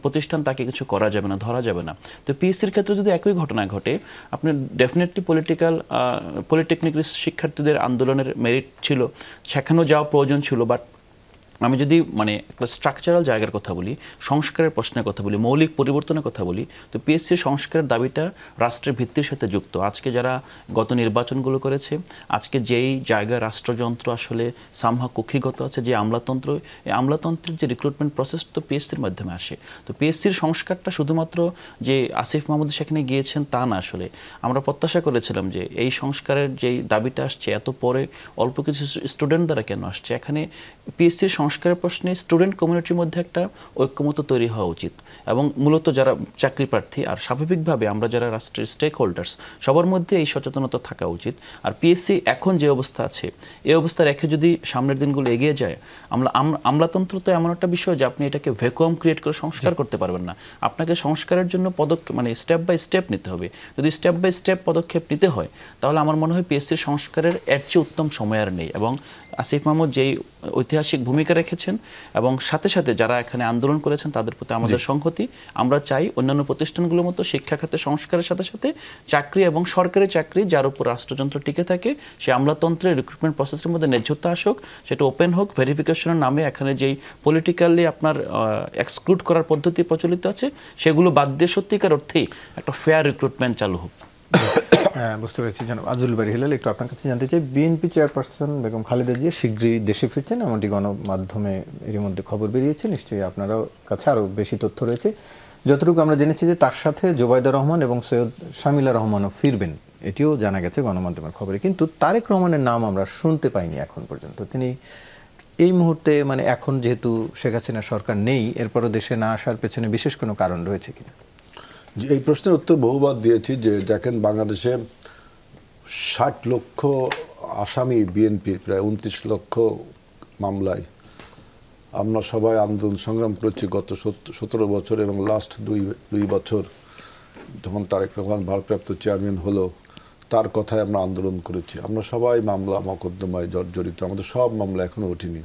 প্রতিষ্ঠান, তাকে কিছু করা যাবে না, ধরা যাবে না। তো পিএসসির ক্ষেত্রে যদি একই ঘটনা ঘটে, আপনার ডেফিনেটলি পলিটেকনিক শিক্ষার্থীদের আন্দোলনের মেরিট ছিল, সেখানেও যাওয়া প্রয়োজন ছিল, বাট আমি যদি মানে একটা স্ট্রাকচারাল জায়গার কথা বলি, সংস্কারের প্রশ্নের কথা বলি, মৌলিক পরিবর্তনের কথা বলি, তো পিএসসি সংস্কারের দাবিটা রাষ্ট্রের ভিত্তির সাথে যুক্ত। আজকে যারা গত নির্বাচনগুলো করেছে, আজকে যেই জায়গায় রাষ্ট্রযন্ত্র আসলে সামহা কক্ষিগত আছে, যে আমলাতন্ত্র, এই আমলাতন্ত্রের যে রিক্রুটমেন্ট প্রসেস তো পিএসসির মাধ্যমে আসে। তো পিএসসির সংস্কারটা শুধুমাত্র যে আসিফ মাহমুদ সেখানে গিয়েছেন তা না, আসলে আমরা প্রত্যাশা করেছিলাম যে এই সংস্কারের যেই দাবিটা আসছে এত পরে অল্প কিছু স্টুডেন্ট দ্বারা কেন আসছে, এখানে পিএসসির সংস্কারের প্রশ্নে স্টুডেন্ট কমিউনিটির মধ্যে একটা ঐক্যমত তৈরি হওয়া উচিত। এবং মূলত যারা চাকরি প্রার্থী আর স্বাভাবিকভাবে আমরা যারা রাষ্ট্রের স্টেক হোল্ডার্স, সবার মধ্যে এই সচেতনতা থাকা উচিত। আর পিএসসি এখন যে অবস্থা আছে, এই অবস্থা রেখে যদি সামনের দিনগুলো এগিয়ে যায়, আমলাতন্ত্র তো এমন একটা বিষয় যে আপনি এটাকে ভ্যাকুয়াম ক্রিয়েট করে সংস্কার করতে পারবেন না। আপনাকে সংস্কারের জন্য পদক্ষেপ মানে স্টেপ বাই স্টেপ নিতে হবে। যদি স্টেপ বাই স্টেপ পদক্ষেপ নিতে হয়, তাহলে আমার মনে হয় পিএসসির সংস্কারের এর চেয়ে উত্তম সময় আর নেই। এবং আসিফ মাহমুদ যেই ঐতিহাসিক ভূমিকা রেখেছেন এবং সাথে সাথে যারা এখানে আন্দোলন করেছেন তাদের প্রতি আমাদের সংহতি। আমরা চাই অন্যান্য প্রতিষ্ঠানগুলোর মতো শিক্ষা খাতে সংস্কারের সাথে সাথে চাকরি এবং সরকারি চাকরি যার উপর রাষ্ট্রযন্ত্র টিকে থাকে, সে আমলাতন্ত্রের রিক্রুটমেন্ট প্রসেসের মধ্যে ন্যায্যতা আসুক, সেটা ওপেন হোক, ভেরিফিকেশনের নামে এখানে যেই পলিটিক্যালি আপনার এক্সক্লুড করার পদ্ধতি প্রচলিত আছে সেগুলো বাদ দিয়ে সত্যিকার অর্থেই একটা ফেয়ার রিক্রুটমেন্ট চালু হোক। হ্যাঁ, বুঝতে পেরেছি। জনাব আজুল বারী হিলাল, একটু আপনার কাছে জানতে চাই, বিএনপি চেয়ারপারসন বেগম খালেদা জিয়া শীঘ্রই দেশে ফিরছেন, এমনটি গণমাধ্যমে এর মধ্যে খবর বেরিয়েছে। নিশ্চয়ই আপনারও কাছে আরও বেশি তথ্য রয়েছে। যতটুকু আমরা জেনেছি যে তার সাথে জোবাইদা রহমান এবং সৈয়দ শামিলা রহমানও ফিরবেন, এটিও জানা গেছে গণমাধ্যমের খবরে। কিন্তু তারেক রহমানের নাম আমরা শুনতে পাইনি এখন পর্যন্ত। তিনি এই মুহূর্তে মানে এখন যেহেতু শেখ হাসিনা সরকার নেই, এরপরও দেশে না আসার পেছনে বিশেষ কোনো কারণ রয়েছে কিনা? এই প্রশ্নের উত্তর বহুবার দিয়েছি যে দেখেন, বাংলাদেশে 60 লক্ষ আসামি বিএনপির, প্রায় 29 লক্ষ মামলায় আমরা সবাই আন্দোলন সংগ্রাম করেছি গত 17 বছর এবং লাস্ট দুই বছর যখন তারেক রহমান ভারপ্রাপ্ত চেয়ারম্যান হলো তার কথায় আমরা আন্দোলন করেছি। আমরা সবাই মামলা মকদ্দমায় জড়িত, আমাদের সব মামলা এখনও ওঠেনি।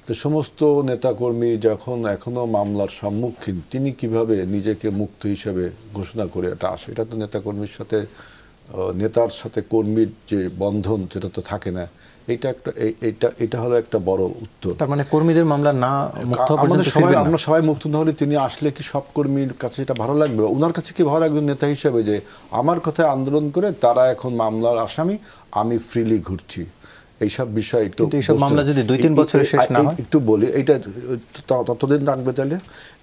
তো সমস্ত নেতাকর্মী যখন এখনও মামলার সম্মুখীন, তিনি কিভাবে নিজেকে মুক্ত হিসেবে ঘোষণা করে এটা আসে? এটা তো নেতাকর্মীর সাথে, নেতার সাথে কর্মীর যে বন্ধন সেটা তো থাকে না। এটা হলো একটা বড় উত্তর। তার মানে কর্মীদের মামলা না মুক্ত আমরা সবাই মুক্ত না হলে তিনি আসলে কি সব কর্মীর কাছে এটা ভালো লাগবে? ওনার কাছে কি ভালো লাগবে নেতা হিসেবে যে আমার কথায় আন্দোলন করে তারা এখন মামলার আসামি, আমি ফ্রিলি ঘুরছি? এইসব বিষয় একটু, এইসব মামলা যদি 2-3 বছরে শেষ না হয়, একটু বলি, এইটা ততদিন থাকবে। তাহলে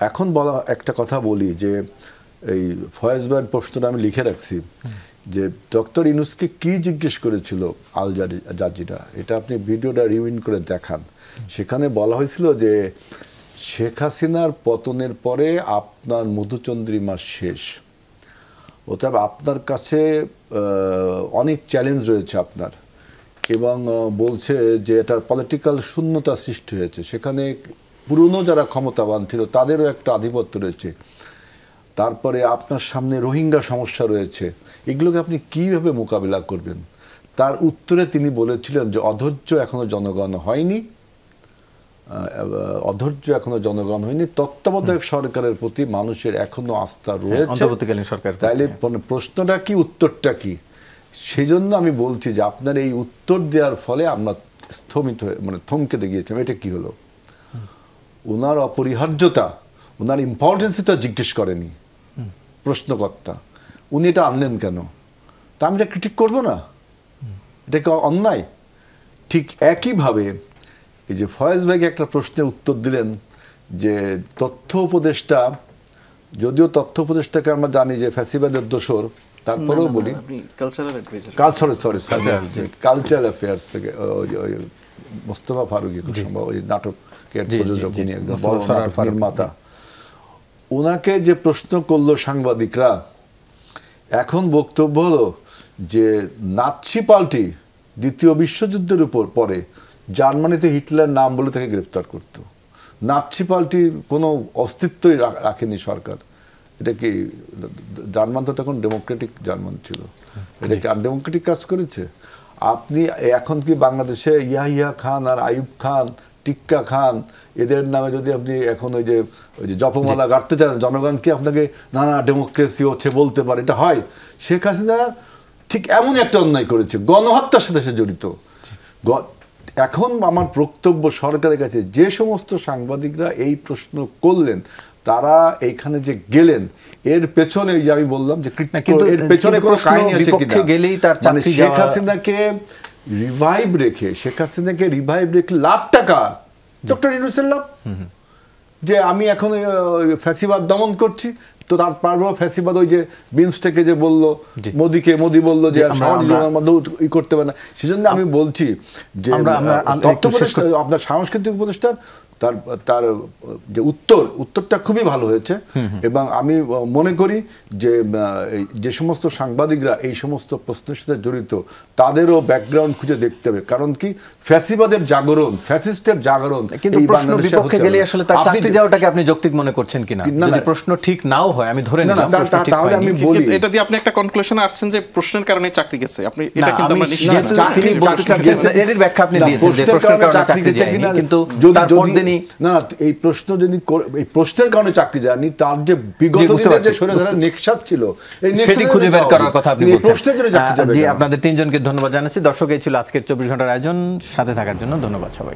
এখন বলা একটা কথা বলি যে এই ফয়েজ ভাইয়ের প্রশ্নটা আমি লিখে রাখছি যে ডক্টর ইউনূসকে কি জিজ্ঞেস করেছিল আল জাজিরা, এটা আপনি ভিডিওটা রিউইন্ড করে দেখান। সেখানে বলা হয়েছিল যে শেখ হাসিনার পতনের পরে আপনার মধুচন্দ্রিমা শেষ, অতএব আপনার কাছে অনেক চ্যালেঞ্জ রয়েছে আপনার, এবং বলছে যে এটা পলিটিক্যাল শূন্যতা সৃষ্টি হয়েছে, সেখানে পুরনো যারা ক্ষমতাবান ছিল তাদেরও একটা আধিপত্য রয়েছে, তারপরে আপনার সামনে রোহিঙ্গা সমস্যা রয়েছে, এগুলোকে আপনি কীভাবে মোকাবিলা করবেন? তার উত্তরে তিনি বলেছিলেন যে অধৈর্য এখনো জনগণ হয়নি, তত্ত্বাবধায়ক সরকারের প্রতি মানুষের এখনো আস্থা রয়েছে। তাইলে প্রশ্নটা কি, উত্তরটা কি? সেজন্য আমি বলছি যে আপনার এই উত্তর দেওয়ার ফলে আমরা স্থমিত হয়ে থমকে গিয়েছিলাম। এটা কি হলো? ওনার অপরিহার্যতা, ওনার ইম্পর্টেন্সটা জিজ্ঞেস করেনি প্রশ্নকর্তা, উনি এটা আনলেন কেন? তা আমি এটা ক্রিটিক করবো না, এটা কি অন্যায়? ঠিক একইভাবে এই যে ফয়েজ ভাইকে একটা প্রশ্নের উত্তর দিলেন যে তথ্য উপদেষ্টা, যদিও তথ্য উপদেষ্টাকে আমরা জানি যে ফ্যাসিবাদের দোসর, তারপরেও বলি কালচারাল অ্যাফেয়ার্স থেকে মোস্তফা ফারুকী, সম্ভব ওই নাটকের প্রযোজক, উনি একজন বড় নাটক নির্মাতা, ওনাকে যে প্রশ্ন করলো সাংবাদিকরা, এখন বক্তব্য হলো যে নাৎসি পার্টি দ্বিতীয় বিশ্বযুদ্ধের পরে জার্মানিতে হিটলার নাম বলে তাকে গ্রেফতার করত। নাৎসি পার্টির কোনো অস্তিত্বই রাখেনি সরকার। এটা কি জার্মান তো তখন ডেমোক্রেটিক জার্মান ছিল, এটা কি আনডেমোক্রেটিক কাজ করেছে? আপনি এখন কি বাংলাদেশে ইয়াহিয়া খান আর আইয়ুব খান, টিক্কা খান, এদের নামে যদি আপনি এখন ওই যে জপমালা গাড়তে চান, জনগণ কি আপনাকে নানা ডেমোক্রেসি হচ্ছে বলতে পারে? এটা হয়? শেখ হাসিনা ঠিক এমন একটা অন্যায় করেছে, গণহত্যার সাথে সে জড়িত। এখন আমার বক্তব্য সরকারের কাছে, যে সমস্ত সাংবাদিকরা এই প্রশ্ন করলেন তারা এইখানে যে গেলেন, এর পেছনে যে আমি বললাম যে কিন্তু এর পেছনে কোনো কাহিনী আছে বিপক্ষে কিনা, গেলেই তার মানে চাকরি শেখ যাওয়া- হাসিনাকে রিভাইভ রেখে লাভটা কার? ডক্টর ইউনূসের লাভ, যে আমি এখন ফ্যাসিবাদ দমন করছি, তো তার পারবো ফ্যাসিবাদ ওই যে বিমস্টেকে যে বললো মোদি বললো যে সামাজিক জীবনের মধ্যে ই করতে পারে না, সেজন্য আমি বলছি যে তথ্য উপদেষ্টা, আপনার সাংস্কৃতিক উপদেষ্টার তার তার যে উত্তরটা খুবই ভালো হয়েছে, এবং আমি মনে করি যে যে সমস্ত সাংবাদিকরা এই সমস্ত প্রশ্নের সাথে জড়িত তাদেরও ব্যাকগ্রাউন্ড খুঁজে দেখতে হবে, কারণ কি ফ্যাসিবাদের জাগরণ, ফ্যাসিস্টের জাগরণ কিন্তু প্রশ্ন বিপক্ষে গেলে আসলে তার চাকরি যাওয়াটাকে আপনি যৌক্তিক মনে করছেন কিনা? যদি প্রশ্ন ঠিক নাও হয়, আমি ধরে নিলাম প্রশ্ন ঠিক তাহলে হয়নি, আমি বলি এটা দিয়ে আপনি একটা কনক্লুশনে আসছেন যে প্রশ্নের কারণে চাকরি গেছে, আপনি এটা না, কিন্তু আমি আমরা নিশ্চিত যেহেতু না। তিনি বলতে চাচ্ছেন, এর ব্যাখ্যা আপনি দিয়েছেন যে প্রশ্নের কারণে চাকরি যায়নি, কিন্তু তারপর দিনই না, এই প্রশ্ন যদি এই প্রশ্নের কারণে চাকরি যায়নি, তার যে বিগত দিনের যে সরে নেক্সাত ছিল, এই সেটি খুঁজে বের করার কথা আপনি বলছেন। প্রশ্নের জন্য চাকরি যাবে জি, কেন? আপনাদের তিনজনকে ধন্যবাদ জানাচ্ছি। দর্শক, এই ছিল আজকের 24 ঘন্টার আয়োজন। সাথে থাকার জন্য ধন্যবাদ সবাই।